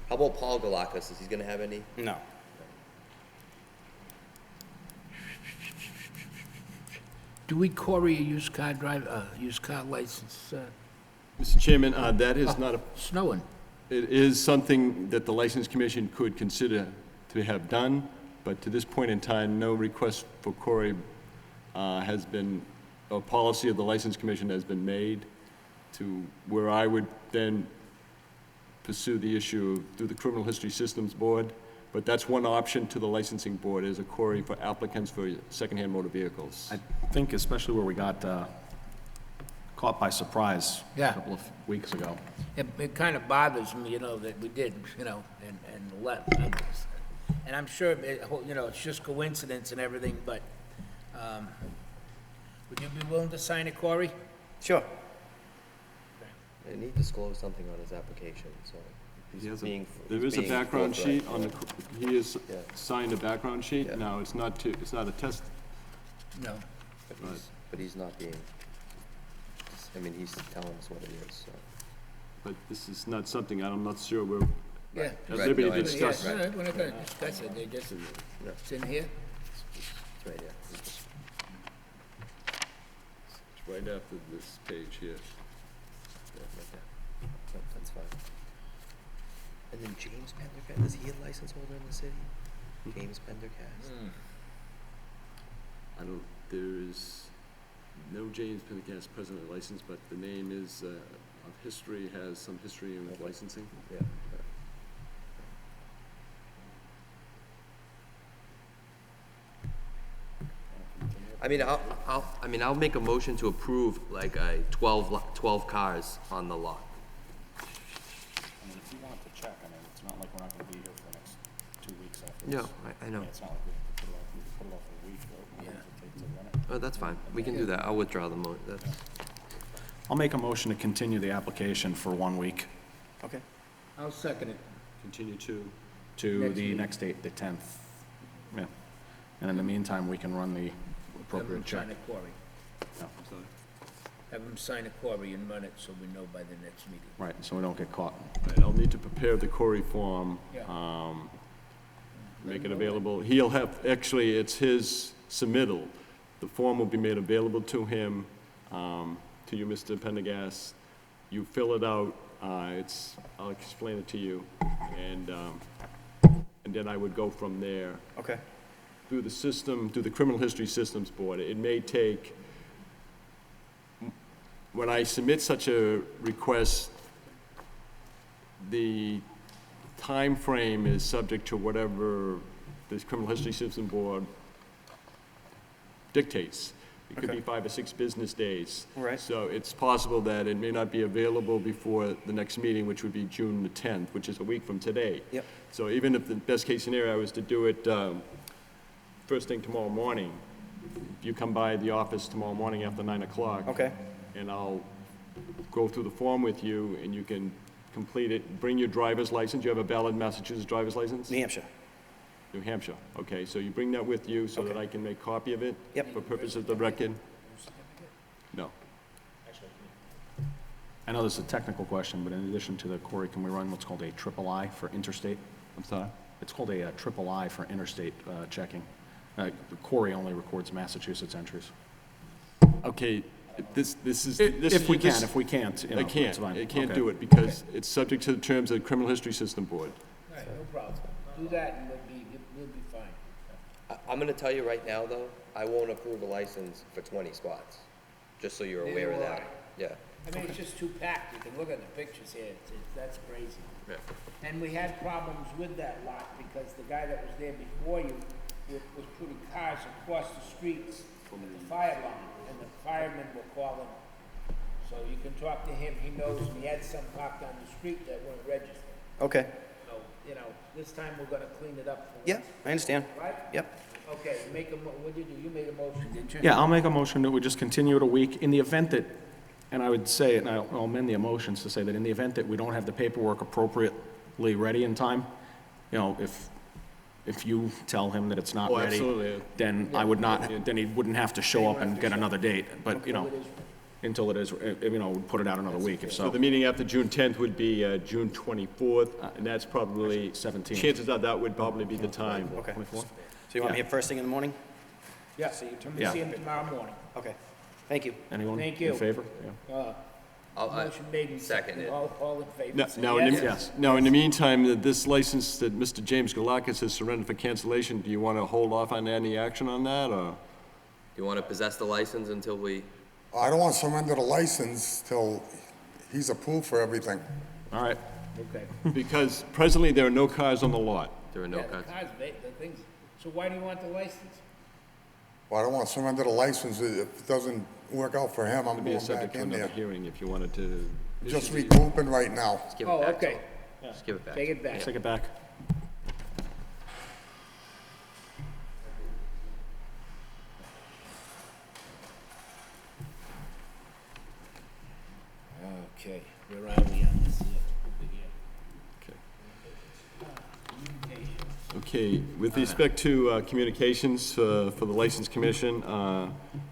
How about Paul Galakis? Is he going to have any? No. Do we query a used car license? Mr. Chairman, that is not a, Snowing. it is something that the License Commission could consider to have done, but to this point in time, no request for query has been, a policy of the License Commission has been made to where I would then pursue the issue through the Criminal History Systems Board, but that's one option to the licensing board, is a query for applicants for secondhand motor vehicles. I think especially where we got caught by surprise Yeah. a couple of weeks ago. It kind of bothers me, that we did, and left. And I'm sure, it's just coincidence and everything, but, would you be willing to sign a query? Sure. They need to disclose something on his application, so. There is a background sheet on he has signed a background sheet. Yeah. Now, it's not a test. No. But he's not being, I mean, he's telling us what it is, so. But this is not something, I'm not sure we're Yeah. at Right, liberty no, I to understand. discuss. Yeah, we're not gonna discuss it, they just, it's in here. It's right here. It's right after this page here. That's fine. And then James Pendergast, is he a license holder in the city? James Pendergast? I don't, there is no James Pendergast presently licensed, but the name is, of history, has some history in licensing. Yeah. I mean, I'll make a motion to approve like 12 cars on the lot. I mean, if you want to check, I mean, it's not like we're not gonna be here for the next 2 weeks after No, this. I know. mean, it's not like we have to put it off for a week, or how long does it take to run it? Oh, that's fine. We can do that. I'll withdraw the that's, I'll make a motion to continue the application for 1 week okay. I'll second it. Continue to, to Next the meeting. next date, the 10th. Yeah. And in the meantime, we can run the Have appropriate them check. sign a query. Yeah. Have them sign a query and run it so we know by the next meeting. Right, so we don't get caught. right, I'll need to prepare the Corey form, Yeah. make it available. He'll have, actually, it's his submittal. The form will be made available to him, to you, Mr. Pendergast. You fill it out, I'll explain it to you, and then I would go from there Okay. through the system, through the Criminal History Systems Board. It may take, when I submit such a request, the time frame is subject to whatever the Criminal History System Board dictates. It could be 5 or 6 business days. Right. So it's possible that it may not be available before the next meeting, which would be June the 10th, which is a week from today. Yep. So even if the best-case scenario I was to do it first thing tomorrow morning, if you come by the office tomorrow morning after 9 o'clock. Okay. And I'll go through the form with you, and you can complete it. Bring your driver's license. You have a valid Massachusetts driver's license? New Hampshire. New Hampshire. Okay, so you bring that with you so that Okay. I can make copy of it? Yep. For purposes of the record? No. I know this is a technical question, but in addition to the Corey, can we run what's called a triple I for interstate? I'm sorry? It's called a triple I for interstate checking. The Corey only records Massachusetts entries. Okay, this is... If we can, if we can't, you know, I it's can't. fine. I can't Okay. do it because it's subject to the terms of the Criminal History System Board. All right, no problem. Do that and we'll be fine. I'm gonna tell you right now, though, I won't approve a license for 20 spots, just so you're aware of Neither will that. Yeah. I mean, it's just too packed. You can look at the pictures here. That's crazy. Yeah. And we had problems with that lot because the guy that was there before you was putting cars across the streets from the fire line, and the firemen were calling. So you can talk to him. He knows we had some parked on the street that weren't registered. Okay. So, you know, this time we're gonna clean it up for Yeah, once. I understand. Right? Yep. Okay, what did you do? You made a motion, didn't you? Yeah, I'll make a motion that we just continue it a week in the event that, and I would say, and I'll amend the emotions to say that in the event that we don't have the paperwork appropriately ready in time, you know, if you tell him that it's not Oh, ready, absolutely. then I would not, then he wouldn't have to show up and get another date. But, you know, Until it is until it is, you know, we'd put it out another week if So so. the meeting after June 10th would be June 24th, and that's probably... 17th. Chances are that would probably be the time. Okay. 24? So you want me here first thing in the morning? Yeah, Yeah. see him tomorrow morning. Okay. Thank you. Anyone Thank in you. favor? Yeah. I'll Motion made and second it. All in favor? No, say Now, in yes. the meantime, this license that Mr. James Galakis has surrendered for cancellation, do you want to hold off on any action on that, or? You wanna possess the license until we, I don't want to surrender the license till he's approved for everything. All right. Okay. Because presently, there are no cars on the lot. there are no Yeah, the cuts? cars, the things, so why do you want the license? Well, I don't want to surrender the license. If it doesn't work out for him, I'm It'd be going a subject back to in another there. hearing if you wanted to... Just recouping right now. Just give it Oh, back to okay. him. Just give it back. Take it back. Take it back. Okay, where are we on this here? Over here. Okay. Communications. Okay, with respect to communications for the License Commission,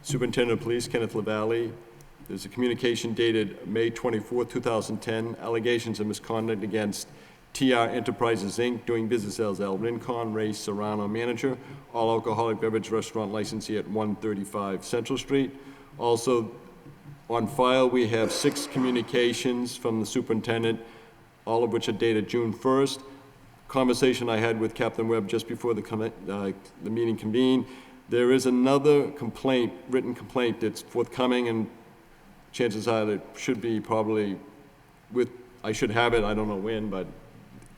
Superintendent of Police Kenneth LaValle, there's a communication dated May 24, 2010, allegations of misconduct against TR Enterprises, Inc., doing business as El Rincon, Ray Serrano, manager, all alcoholic beverage restaurant licensee at 135 Central Street. Also, on file, we have 6 communications from the superintendent, all of which are dated June 1st. Conversation I had with Captain Webb just before the meeting convened. There is another complaint, written complaint, that's forthcoming, and chances are that it should be probably with, I should have it, I don't know when, but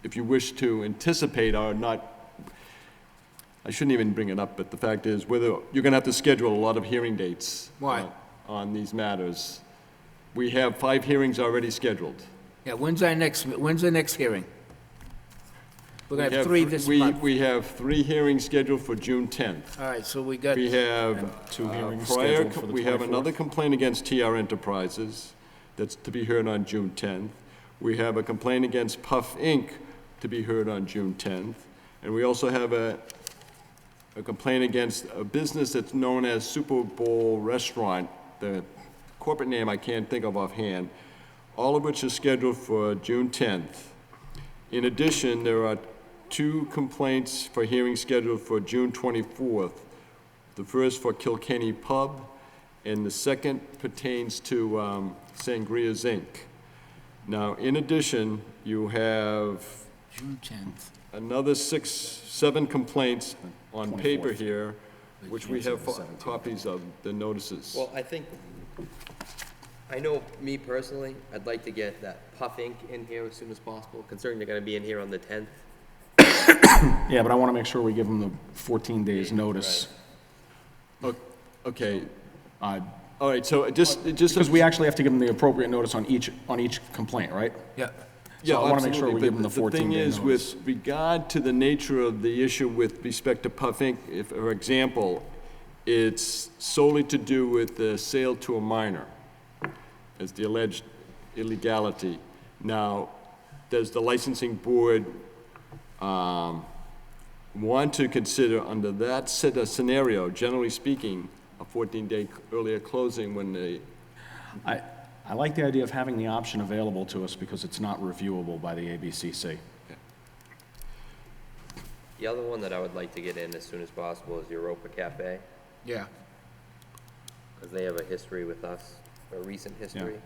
if you wish to anticipate or not, I shouldn't even bring it up, but the fact is, whether, you're gonna have to schedule a lot of hearing dates. Why? On these matters. We have 5 hearings already scheduled. Yeah, when's the next hearing? We're gonna We have 3 this month. We have 3 hearings scheduled for June 10th. All right, so we got, We have 2 hearings prior, scheduled for the we have 24th. another complaint against TR Enterprises that's to be heard on June 10th. We have a complaint against Puff Inc. to be heard on June 10th. And we also have a complaint against a business that's known as Super Bowl Restaurant. The corporate name I can't think of offhand, all of which are scheduled for June 10th. In addition, there are 2 complaints for hearing scheduled for June 24th. The first for Kilkenny Pub, and the second pertains to Sangria's Inc. Now, in addition, you have June 10th. another 7 complaints on paper 24th. here, which we have copies of the notices. Well, I know me personally, I'd like to get that Puff Inc. in here as soon as possible, considering they're gonna be in here on the 10th. Yeah, but I want to make sure we give them the 14 days notice. Okay, Uh, all right, so just. Because we actually have to give them the appropriate notice on each complaint, right? Yeah. So I want to make sure absolutely, we give them but the 14-day thing is, notice. with regard to the nature of the issue with respect to Puff Inc., if, for example, it's solely to do with the sale to a minor, as the alleged illegality. Now, does the licensing board want to consider, under that set of scenario, generally speaking, a 14-day earlier closing when they, I like the idea of having the option available to us because it's not reviewable by the ABCC. The other one that I would like to get in as soon as possible is Europa Cafe, Yeah. because they have a history with us, a recent history.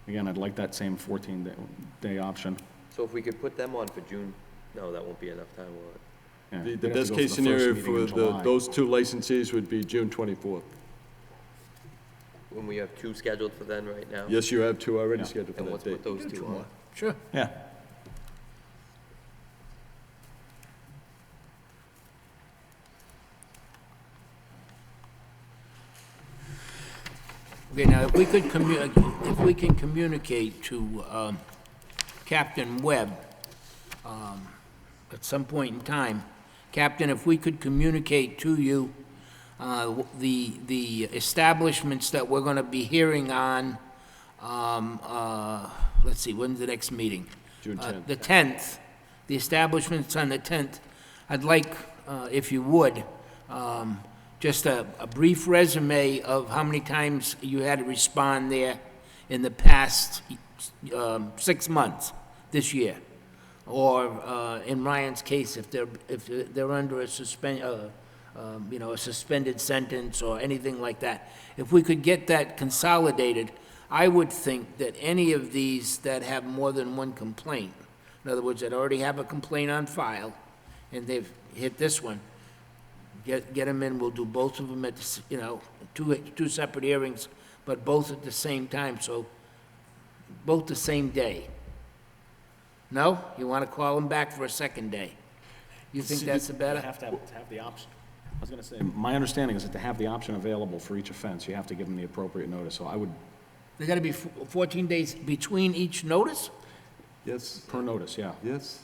Again, I'd like that same 14-day option. So if we could put them on for June, no, that won't be enough time, will it? Yeah, the we'd have to best go for case the first scenario meeting for in July. those 2 licensees would be June 24th. When we have 2 scheduled for then right now? Yes, you have 2 already Yeah. scheduled for And that let's date. put those 2 on. Sure. Yeah. Okay, now, if we can communicate to Captain Webb at some point in time, Captain, if we could communicate to you the establishments that we're going to be hearing on, let's see, when's the next meeting? June 10th. The 10th, the establishments on the 10th. I'd like, if you would, just a brief resume of how many times you had to respond there in the past 6 months, this year. Or in Ryan's case, if they're under a a suspended sentence or anything like that. If we could get that consolidated, I would think that any of these that have more than one complaint, in other words, that already have a complaint on file, and they've hit this one, get them in, we'll do both of them at, two separate hearings, but both at the same time, so both the same day. No? You want to call them back for a second day? You think that's the You better? have to have the option. I was going to say, my understanding is that to have the option available for each offense, you have to give them the appropriate notice. So I would, They got to be 14 days between each notice? Yes, per notice, yeah. yes.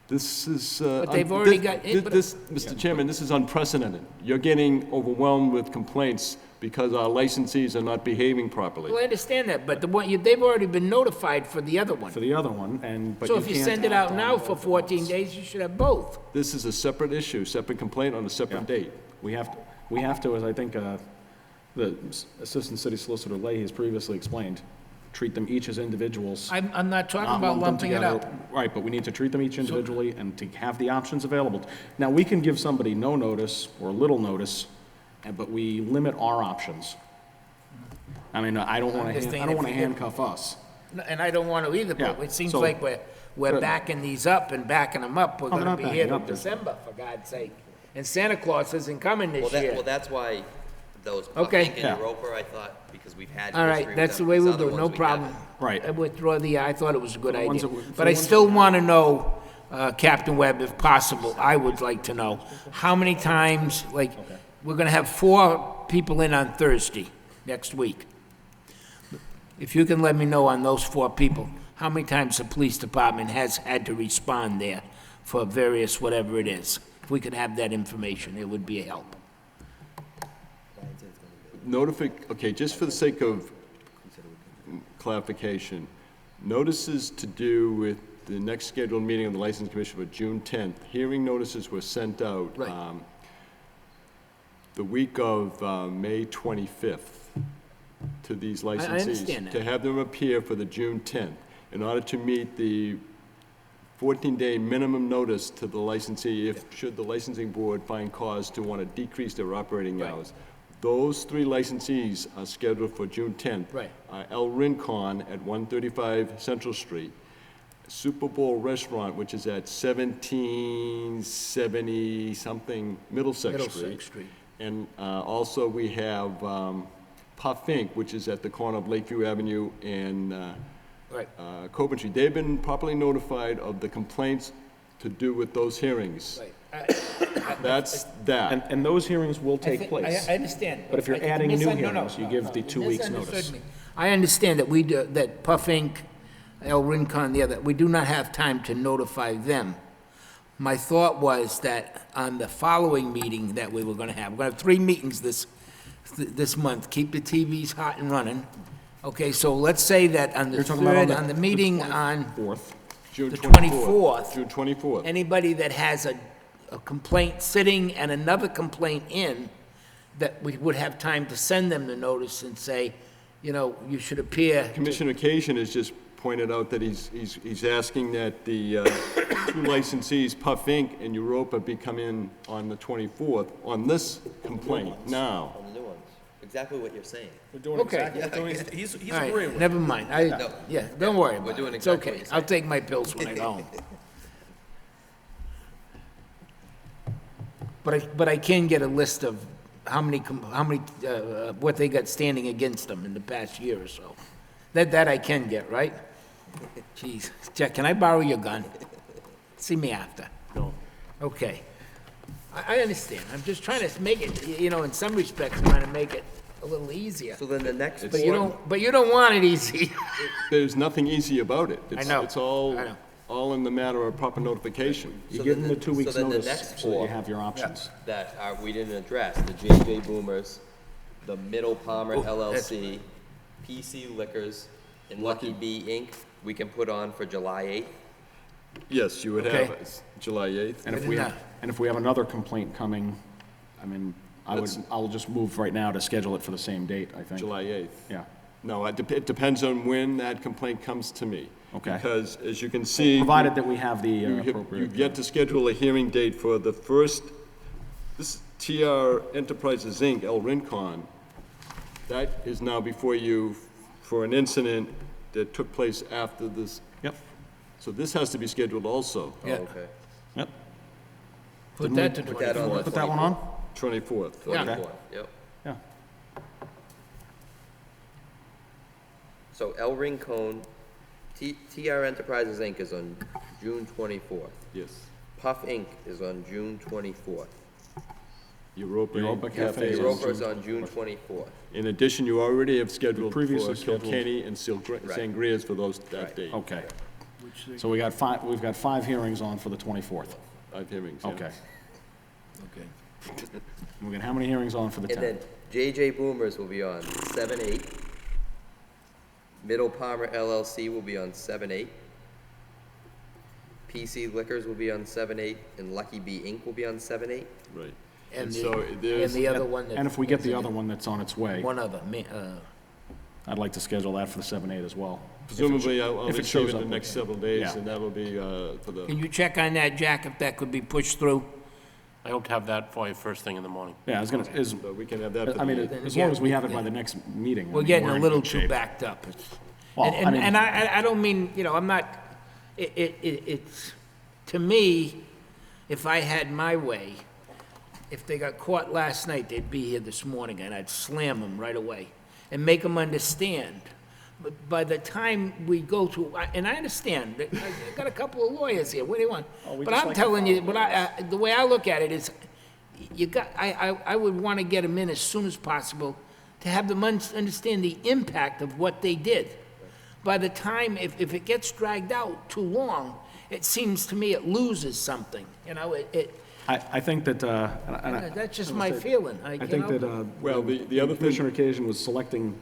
This is. But they've already got- Mr. Chairman, this is unprecedented. You're getting overwhelmed with complaints because our licensees are not behaving properly. Well, I understand that, but the one, they've already been notified for the other one. For the other one, but So you if you can't send it act out on now both for at 14 once. days, you should have both. This is a separate issue, separate complaint on a separate date. We have to, as I think the Assistant City Solicitor Leahy has previously explained, treat them each as individuals. I'm not talking not about lump them lumping it together. up. Right, but we need to treat them each individually and to have the options available. Now, we can give somebody no notice or little notice, but we limit our options. I mean, I don't want understand to if you get- handcuff us. No, and I don't want to either, but Yeah, it seems so- like we're backing these up and backing them up. We're Oh, they're gonna not be here backing till up, they're- December, for God's sake. And Santa Claus isn't coming this year. Well, that's why those Okay. Puffink and Europa, I thought, because we've had All history right, with that's the them, way these we'll other do it, no ones we problem. haven't. Right. I withdraw I thought it was a good the ones idea. that we- for But the I ones still that we want to know, Captain Webb, if possible, I would like to know, how many times, like, we're gonna have 4 people in on Thursday next week. If you can let me know on those 4 people, how many times the police department has had to respond there for various whatever it is. If we could have that information, it would be a help. Okay, just for the sake of clarification, notices to do with the next scheduled meeting of the License Commission for June 10th, hearing notices were sent out Right. the week of May 25th to these licensees. understand that. To have them appear for the June 10th in order to meet the 14-day minimum notice to the licensee should the licensing board find cause to want to decrease their operating hours. Those 3 licensees are scheduled for June 10th. Right. El Rincon at 135 Central Street, Super Bowl Restaurant, which is at 1770-something Middlesex Street. Middlesex Street. And also we have Puff Inc., which is at the corner of Lakeview Avenue and Right. Coburn Street. They've been properly notified of the complaints to do with those hearings. Right. That's that. And those hearings will take place. I understand. But if you're I- adding new no, hearings, you give the you 2 weeks misunderstood notice. me. I understand that that Puff Inc., El Rincon, the other, we do not have time to notify them. My thought was that on the following meeting that we were gonna have, we're gonna have 3 meetings this month, keep the TVs hot and running. Okay, so let's say that on the You're talking about 3rd, on the meeting on 4th. June the 24th. June 24th. anybody that has a complaint sitting and another complaint in, that we would have time to send them the notice and say, you know, you should appear. Commissioner Cation has just pointed out that he's asking that the 2 licensees, Puff Inc. and Europa, be come in on the 24th on this complaint now. On the new ones, exactly what you're saying. We're doing Okay. he's All right, agreeing with never mind. Yeah, don't worry about it. doing It's exactly okay. what you're I'll take my pills when I go home. But I can get a list of what they got standing against them in the past year or so. That I can get, right? Jeez. Jack, can I borrow your gun? See me after. No. Okay. I understand. I'm just trying to make it, you know, in some respects, trying to make it a little easier. So then the next But you don't want it easy. There's nothing easy about it. I know. It's all, I know. all in the matter of proper notification. You So give then them the 2 weeks so then the notice next so that you 4 have your options. that we didn't address, the J.J. Boomers, the Middle Palmer LLC, PC Liquors, and Lucky Bee Inc., we can put on for July 8th. Yes, you would have Okay. it, July 8th. And if Within we have another complaint coming, I mean, Let's- I'll just move right now to schedule it for the same date, I think. July 8th. Yeah. No, it depends on when that complaint comes to me. Okay. Because as you can see. Provided that we have the appropriate. You've yet to schedule a hearing date for the first, this TR Enterprises, Inc., El Rincon. That is now before you for an incident that took place after this. Yep. So this has to be scheduled also. Yeah. Okay. Yep. Put that to Put that on 24. the Put that one on? 24th. Yeah. 24th, yep. Yeah. So El Rincon, TR Enterprises Inc. is on June 24th. Yes. Puff Inc. is on June 24th. Europa Cafe is Europa is June on June 24th. In addition, you already have scheduled for Previously scheduled. Kilkenny and Sangrias for those, that Right. date. Okay. So we've got 5 hearings on for the 24th. 5 hearings, yeah. Okay. Okay. We got how many hearings on for the And then 10th? JJ Boomers will be on 7/8. Middle Palmer LLC will be on 7/8. PC Liquors will be on 7/8, and Lucky Bee Inc. will be on 7/8. Right. And so the, there's. and the other one that. And if we get the other one that's on its way, One other, I'd like to schedule that for the 7/8 as well. Presumably, I'll if it receive shows it in up the next okay. several days, Yeah. and that'll be for the. can you check on that, Jack, if that could be pushed through? I hope to have that for you first thing in the morning. Yeah, I was gonna, So we can have that. I mean, Then as long as we again, have it by the next meeting. I We're mean, getting a in little good too shape. backed up. Well, And, I mean- and I don't mean, you know, I'm not, it's, to me, if I had my way, if they got caught last night, they'd be here this morning, and I'd slam them right away and make them understand. But by the time we go through, and I understand, I got a couple of lawyers here, what do you want? we But just I'm like to telling you, follow but the way I look at it is, you got, I would want to get them in as soon as possible to have them understand the impact of what they did. By the time, if it gets dragged out too long, it seems to me it loses something, you know, I think that, and that's just my feeling. I think that, Well, the other thing. Commissioner Occasion was selecting,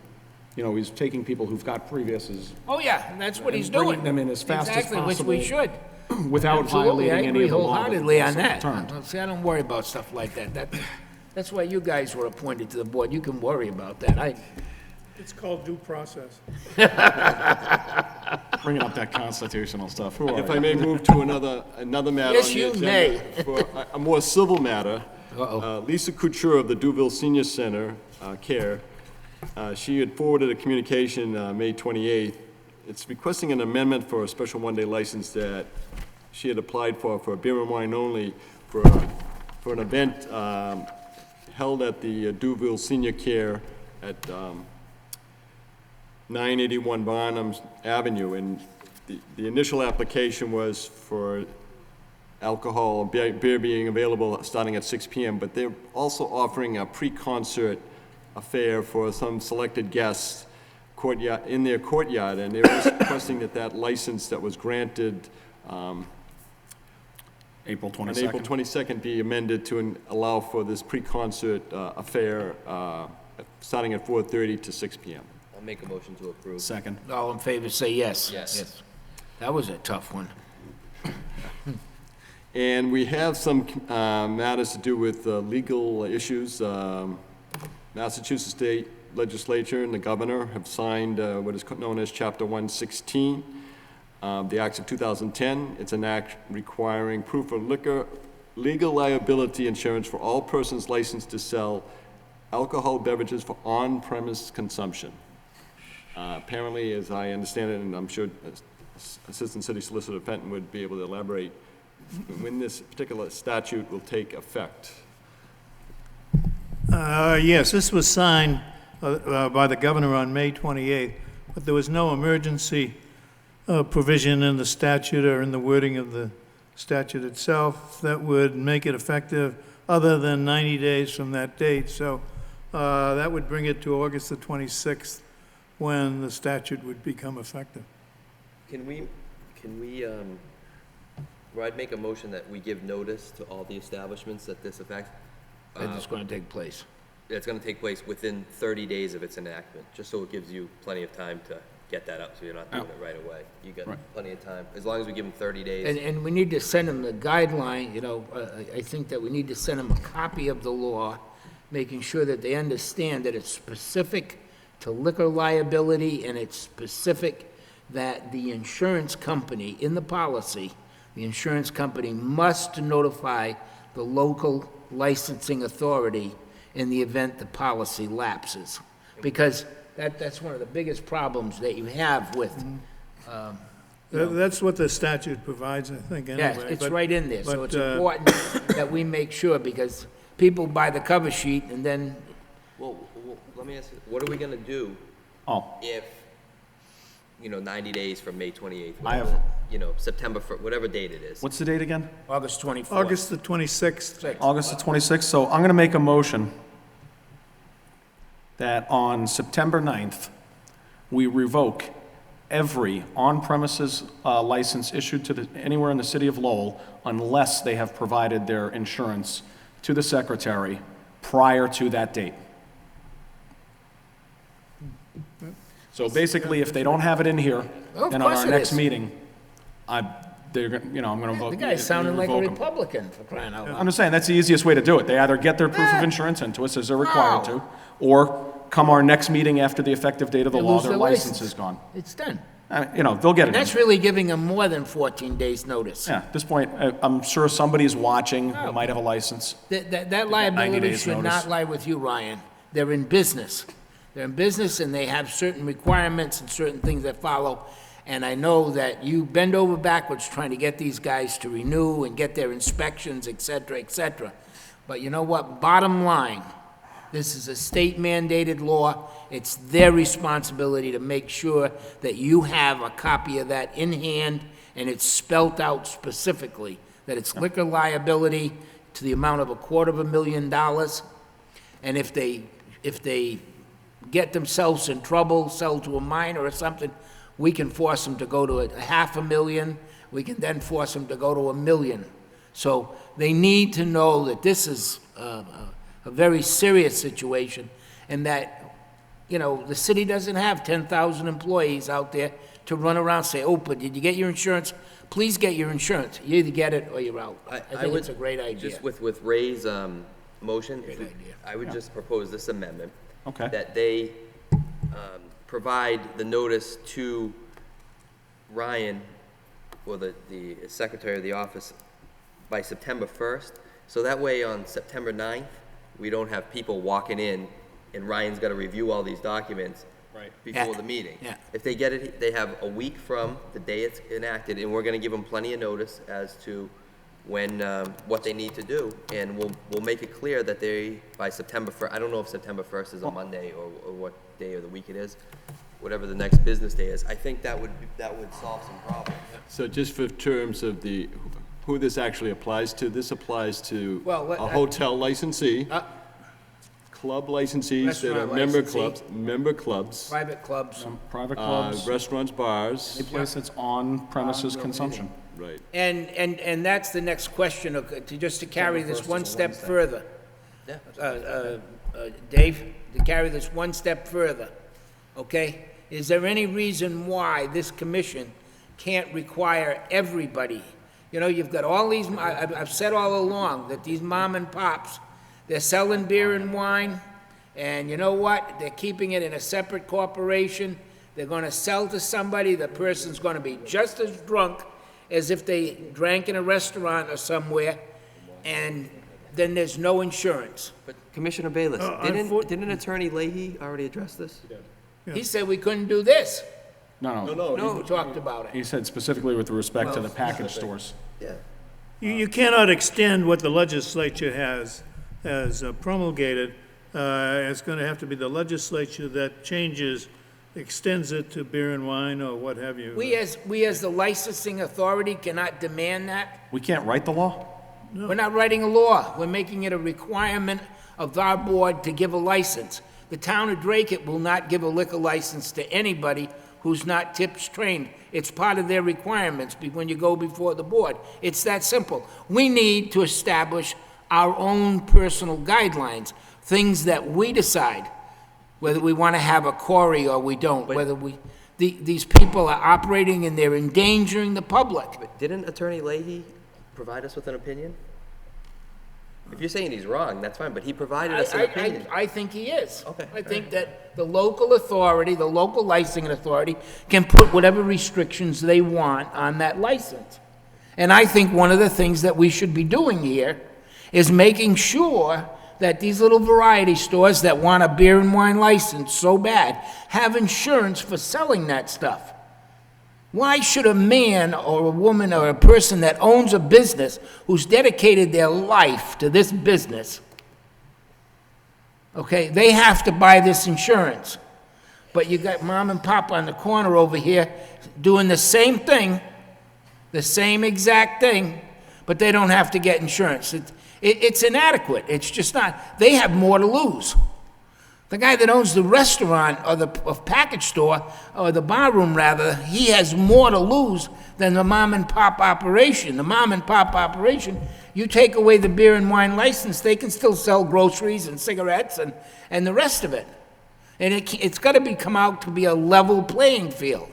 you know, he's taking people who've got previous's Oh, yeah, that's what he's and bringing doing. them in as fast as Exactly, which we possible should. without Absolutely, violating any of the law. I agree wholeheartedly on that. Turned. See, I don't worry about stuff like that. That's why you guys were appointed to the board. You can worry about that. It's called due process. Bringing up that constitutional stuff. Who are If you? I may move to another matter Yes, on the you agenda. may. For a more civil matter, Lisa Couture of the Duville Senior Center Care, she had forwarded a communication May 28th. It's requesting an amendment for a special one-day license that she had applied for beer and wine only, for an event held at the Duville Senior Care at 981 Barnum Avenue. And the initial application was for alcohol, beer being available starting at 6 p.m., but they're also offering a pre-concert affair for some selected guests in their courtyard, and they're just requesting that license that was granted April on 22nd. April 22nd be amended to allow for this pre-concert affair starting at 4:30 to 6 p.m. I'll make a motion to approve. Second. All in favor, say yes. Yes. That was a tough one. And we have some matters to do with legal issues. Massachusetts State Legislature and the governor have signed what is known as Chapter 116, the Acts of 2010. It's an act requiring proof of legal liability insurance for all persons licensed to sell alcohol beverages for on-premise consumption. Apparently, as I understand it, and I'm sure Assistant City Solicitor Fenton would be able to elaborate, when this particular statute will take effect. Yes, this was signed by the governor on May 28th, but there was no emergency provision in the statute or in the wording of the statute itself that would make it effective other than 90 days from that date. So that would bring it to August the 26th when the statute would become effective. Can we, where I'd make a motion that we give notice to all the establishments that this affects. And it's going to take place. It's gonna take place within 30 days of its enactment, just so it gives you plenty of time to get that up, so you're not doing it right away. You got plenty of time, as long as we give them 30 days. And we need to send them the guideline, you know, I think that we need to send them a copy of the law, making sure that they understand that it's specific to liquor liability, and it's specific that the insurance company, in the policy, the insurance company must notify the local licensing authority in the event the policy lapses. Because that's one of the biggest problems that you have with, That's what the statute provides, I think, anyway. yeah, it's but- right in there. So but, it's important that we make sure, because people buy the cover sheet and then, Well, let me ask you, what are we gonna do if, 90 days from May 28th? I have- whatever, September, whatever date it is. What's the date again? August 24th. August the 26th. August the 26th. So I'm going to make a motion that on September 9th, we revoke every on-premises license issued to anywhere in the city of Lowell unless they have provided their insurance to the secretary prior to that date. So basically, if they don't have it in here, Well, of then on course our it next is. meeting, I'm gonna vote. The guy's sounding like a revoke 'em. Republican, for crying out loud. I'm just saying, that's the easiest way to do it. They either get their proof of insurance into us, as they're required No. to, or come our next meeting after the effective date of the They law, lose their their license license. is gone. It's done. They'll get And it. that's really giving them more than 14 days' notice. Yeah, at this point, I'm sure somebody's watching who might have a license. That liability 90 days should notice. not lie with you, Ryan. They're in business. They're in business, and they have certain requirements and certain things that follow. And I know that you bend over backwards trying to get these guys to renew and get their inspections, et cetera, et cetera. But you know what? Bottom line, this is a state-mandated law. It's their responsibility to make sure that you have a copy of that in hand, and it's spelt out specifically, that it's liquor liability to the amount of $250,000. And if they get themselves in trouble, sell to a minor or something, we can force them to go to $500,000. We can then force them to go to $1 million. So they need to know that this is a very serious situation, and that, the city doesn't have 10,000 employees out there to run around and say, oh, but did you get your insurance? Please get your insurance. You either get it or you're out. I think it's a great idea. Just with Ray's motion, Great idea. I would just propose this amendment. Okay. That they provide the notice to Ryan, or the secretary of the office, by September 1st. So that way on September 9th, we don't have people walking in and Ryan's got to review all these documents before the meeting. Yeah. If they get it, they have a week from the day it's enacted, and we're going to give them plenty of notice as to when, what they need to do, and we'll make it clear that they, by September 1st, I don't know if September 1st is a Monday or what day of the week it is, whatever the next business day is. I think that would solve some problems. So just for terms of who this actually applies to, this applies to Well, a hotel licensee, club licensees that are Restaurant member clubs, Private clubs. Private clubs, restaurants, bars. any place that's on premises consumption. Right. And that's the next question, just to carry this one step further. Dave, to carry this one step further, okay? Is there any reason why this commission can't require everybody? You've got all these, I've said all along that these mom and pops, they're selling beer and wine, and you know what? They're keeping it in a separate corporation. They're gonna sell to somebody, the person's gonna be just as drunk as if they drank in a restaurant or somewhere, and then there's no insurance. But Commissioner Bayless, didn't Attorney Leahy already address this? He said we couldn't do this. No. We talked about it. He said specifically with respect to the package stores. Yeah. You cannot extend what the legislature has promulgated. It's going to have to be the legislature that extends it to beer and wine or what have you. We as the licensing authority cannot demand that. We can't write the law? We're not writing a law. We're making it a requirement of our board to give a license. The town of Drake will not give a liquor license to anybody who's not tips trained. It's part of their requirements when you go before the board. It's that simple. We need to establish our own personal guidelines, things that we decide, whether we want to have a quarry or we don't, these people are operating and they're endangering the public. But didn't Attorney Leahy provide us with an opinion? If you're saying he's wrong, that's fine, but he provided us an opinion. I think he is. Okay. I think that the local authority, the local licensing authority, can put whatever restrictions they want on that license. And I think one of the things that we should be doing here is making sure that these little variety stores that want a beer and wine license so bad have insurance for selling that stuff. Why should a man or a woman or a person that owns a business who's dedicated their life to this business, okay, they have to buy this insurance? But you got mom and pop on the corner over here doing the same thing, the same exact thing, but they don't have to get insurance. It's inadequate. It's just not. They have more to lose. The guy that owns the restaurant or the package store, or the bar room rather, he has more to lose than the mom and pop operation. The mom and pop operation, you take away the beer and wine license, they can still sell groceries and cigarettes and the rest of it. And it's got to come out to be a level playing field.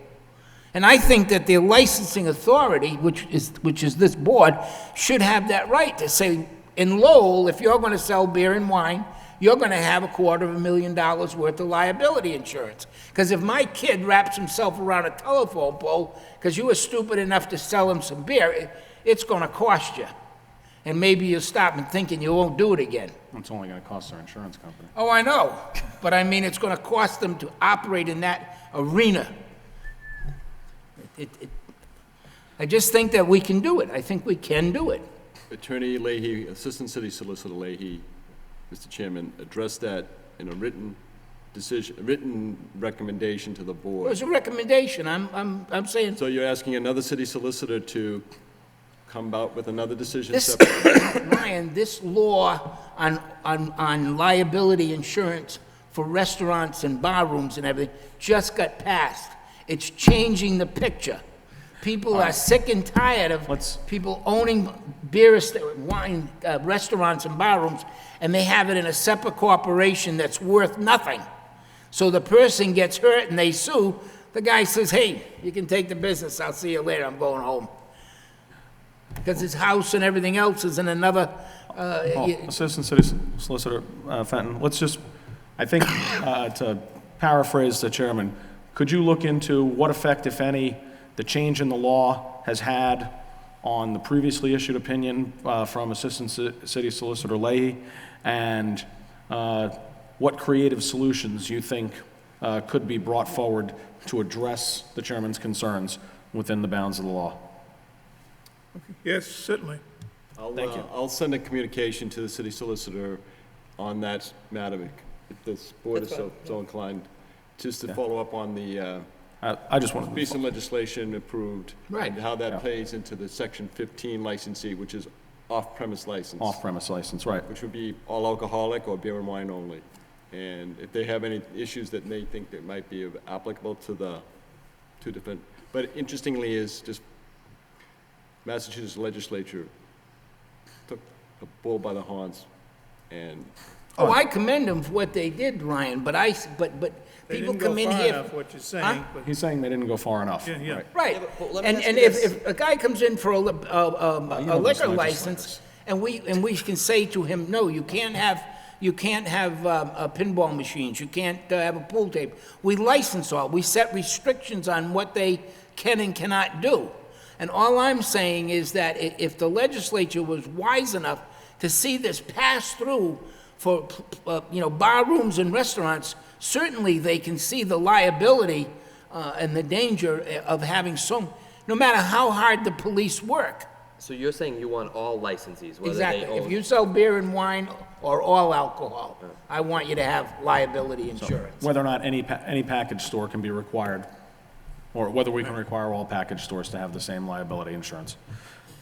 And I think that the licensing authority, which is this board, should have that right to say, in Lowell, if you're going to sell beer and wine, you're going to have $250,000 worth of liability insurance. Because if my kid wraps himself around a telephone pole because you were stupid enough to sell him some beer, it's going to cost you. And maybe you'll stop and thinking you won't do it again. It's only going to cost our insurance company. Oh, I know. But I mean, it's going to cost them to operate in that arena. I just think that we can do it. I think we can do it. Attorney Leahy, Assistant City Solicitor Leahy, Mr. Chairman, addressed that in a written decision, written recommendation to the It board. was a recommendation. I'm saying, So you're asking another city solicitor to come out with another decision this, separate? Ryan, this law on liability insurance for restaurants and bar rooms and everything just got passed. It's changing the picture. People are sick and tired of people owning beer, wine, restaurants and bar rooms, and they have it in a separate corporation that's worth nothing. So the person gets hurt and they sue. The guy says, hey, you can take the business. I'll see you later. I'm going home. Because his house and everything else is in another... Assistant City Solicitor Fenton, let's just, I think, to paraphrase the chairman, could you look into what effect, if any, the change in the law has had on the previously issued opinion from Assistant City Solicitor Leahy, and what creative solutions you think could be brought forward to address the chairman's concerns within the bounds of the law? Yes, certainly. Thank you. I'll send a communication to the city solicitor on that matter, if this board is so inclined, just to follow up on the I just want to... recent legislation approved. Right. And how that plays into the Section 15 licensee, which is off-premise license. Off-premise license, right. Which would be all alcoholic or beer and wine only. And if they have any issues that they think that might be applicable to the two different, but interestingly is just Massachusetts legislature took a bull by the horns and... Oh, I commend them for what they did, Ryan, but people come in here... They didn't go far enough, what you're saying. Huh? But He's saying they didn't go far enough. Yeah, yeah. Right. Right. but let me And ask and you this. if a guy comes in for a know this liquor legislature. license, and we can say to him, no, you can't have pinball machines, you can't have a pool table. We license all, we set restrictions on what they can and cannot do. And all I'm saying is that if the legislature was wise enough to see this pass through for, bar rooms and restaurants, certainly they can see the liability and the danger of having no matter how hard the police work. So you're saying you want all licensees, whether Exactly. they own... If you sell beer and wine or all alcohol, I want you to have liability insurance. Whether or not any package store can be required, or whether we can require all package stores to have the same liability insurance.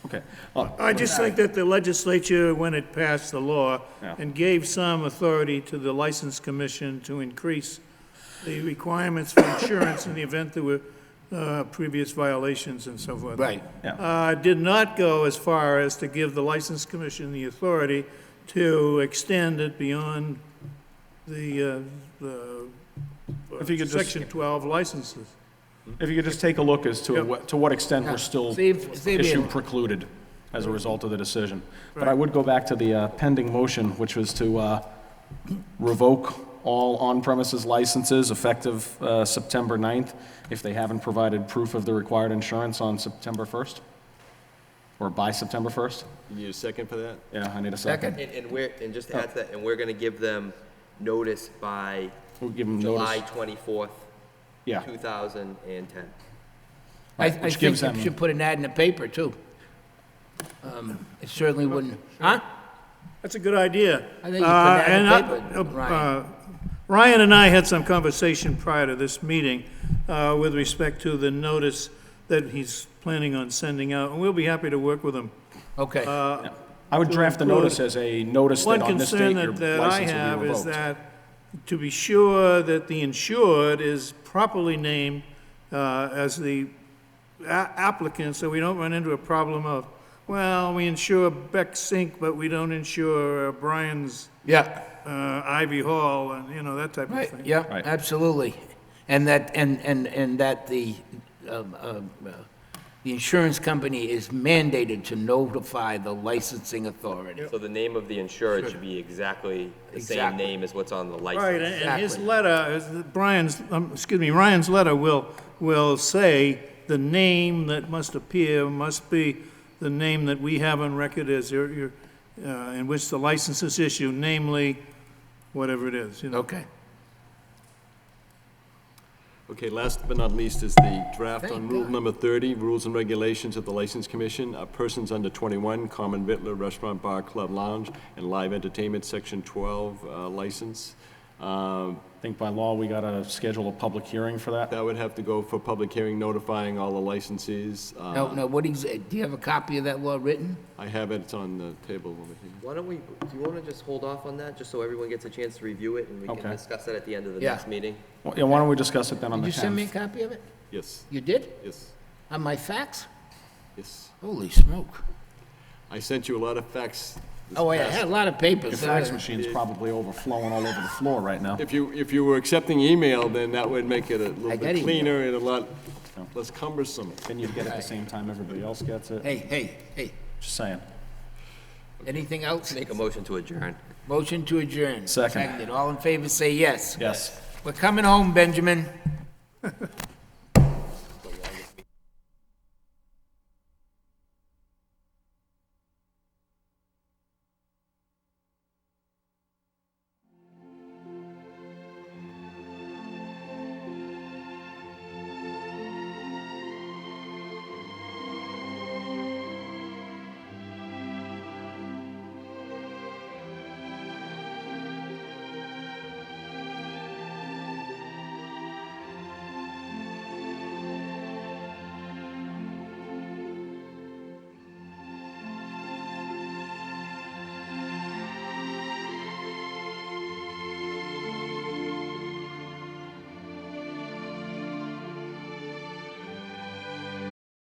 Okay. I just think that the legislature, when it passed the law, Yeah. and gave some authority to the License Commission to increase the requirements for insurance in the event there were previous violations and so forth. Right. Did not go as far as to give the License Commission the authority to extend it beyond the If you could just- Section 12 licenses. If you could just take a look as to Yep. to what extent we're still See if- issue precluded as a result of the decision. But I would go back to the pending motion, which was to revoke all on-premises licenses effective September 9th if they haven't provided proof of the required insurance on September 1st, or by September 1st. You need a second for that? Yeah, I need a second. And just to add to that, and we're gonna give them notice by We'll give them July notice. 24th, Yeah. 2010. I Which think gives you them- should put an ad in the paper, too. It certainly wouldn't, huh? That's a good idea. I think you put that in the And paper, Ryan. Ryan and I had some conversation prior to this meeting with respect to the notice that he's planning on sending out, and we'll be happy to work with him. Okay. I would draft the notice as a notice that on this date your One concern that I license will have be is revoked. that, to be sure that the insured is properly named as the applicant, so we don't run into a problem of well, we insure Beck Sink, but we don't insure Brian's Yeah, Ivy Hall, and, you know, that type of right, thing. yeah, Right. absolutely. And that, and that the insurance company is mandated to notify the licensing authority. So the name of the insured should be exactly the same Exactly. name as what's on the license. Right, and his Exactly. letter, Ryan's letter will say the name that must appear must be the name that we have on record as in which the license is issued, namely, whatever it is, you know. Okay. Okay, last but not least is the draft on Thank Rule God. Number 30, Rules and Regulations of the License Commission. Persons under 21, common victular, restaurant, bar, club, lounge, and live entertainment, Section 12 license. I think by law, we got to schedule a public hearing for that. That would have to go for public hearing, notifying all the licensees. Now, do you have a copy of that law written? I have it, it's on the table over here. Why don't we, do you want to just hold off on that, just so everyone gets a chance to review it, and we can Okay. discuss that at the end of the Yeah. next meeting? Well, yeah, why don't we discuss it then on Did the you send me a 10th? copy of it? Yes, You did? yes, On my fax? yes. Holy smoke. I sent you a lot of facts. this Oh, I past- had a lot of papers. Your fax machine's probably overflowing all over the floor right now. If you were accepting email, then that would make it a I little got bit email. cleaner and a lot less cumbersome. Then you'd get it at the same time everybody else gets it. Hey, Just saying. anything else? Make a motion to adjourn. Motion to adjourn. Second. Seconded. All in favor, say yes. Yes. We're coming home, Benjamin.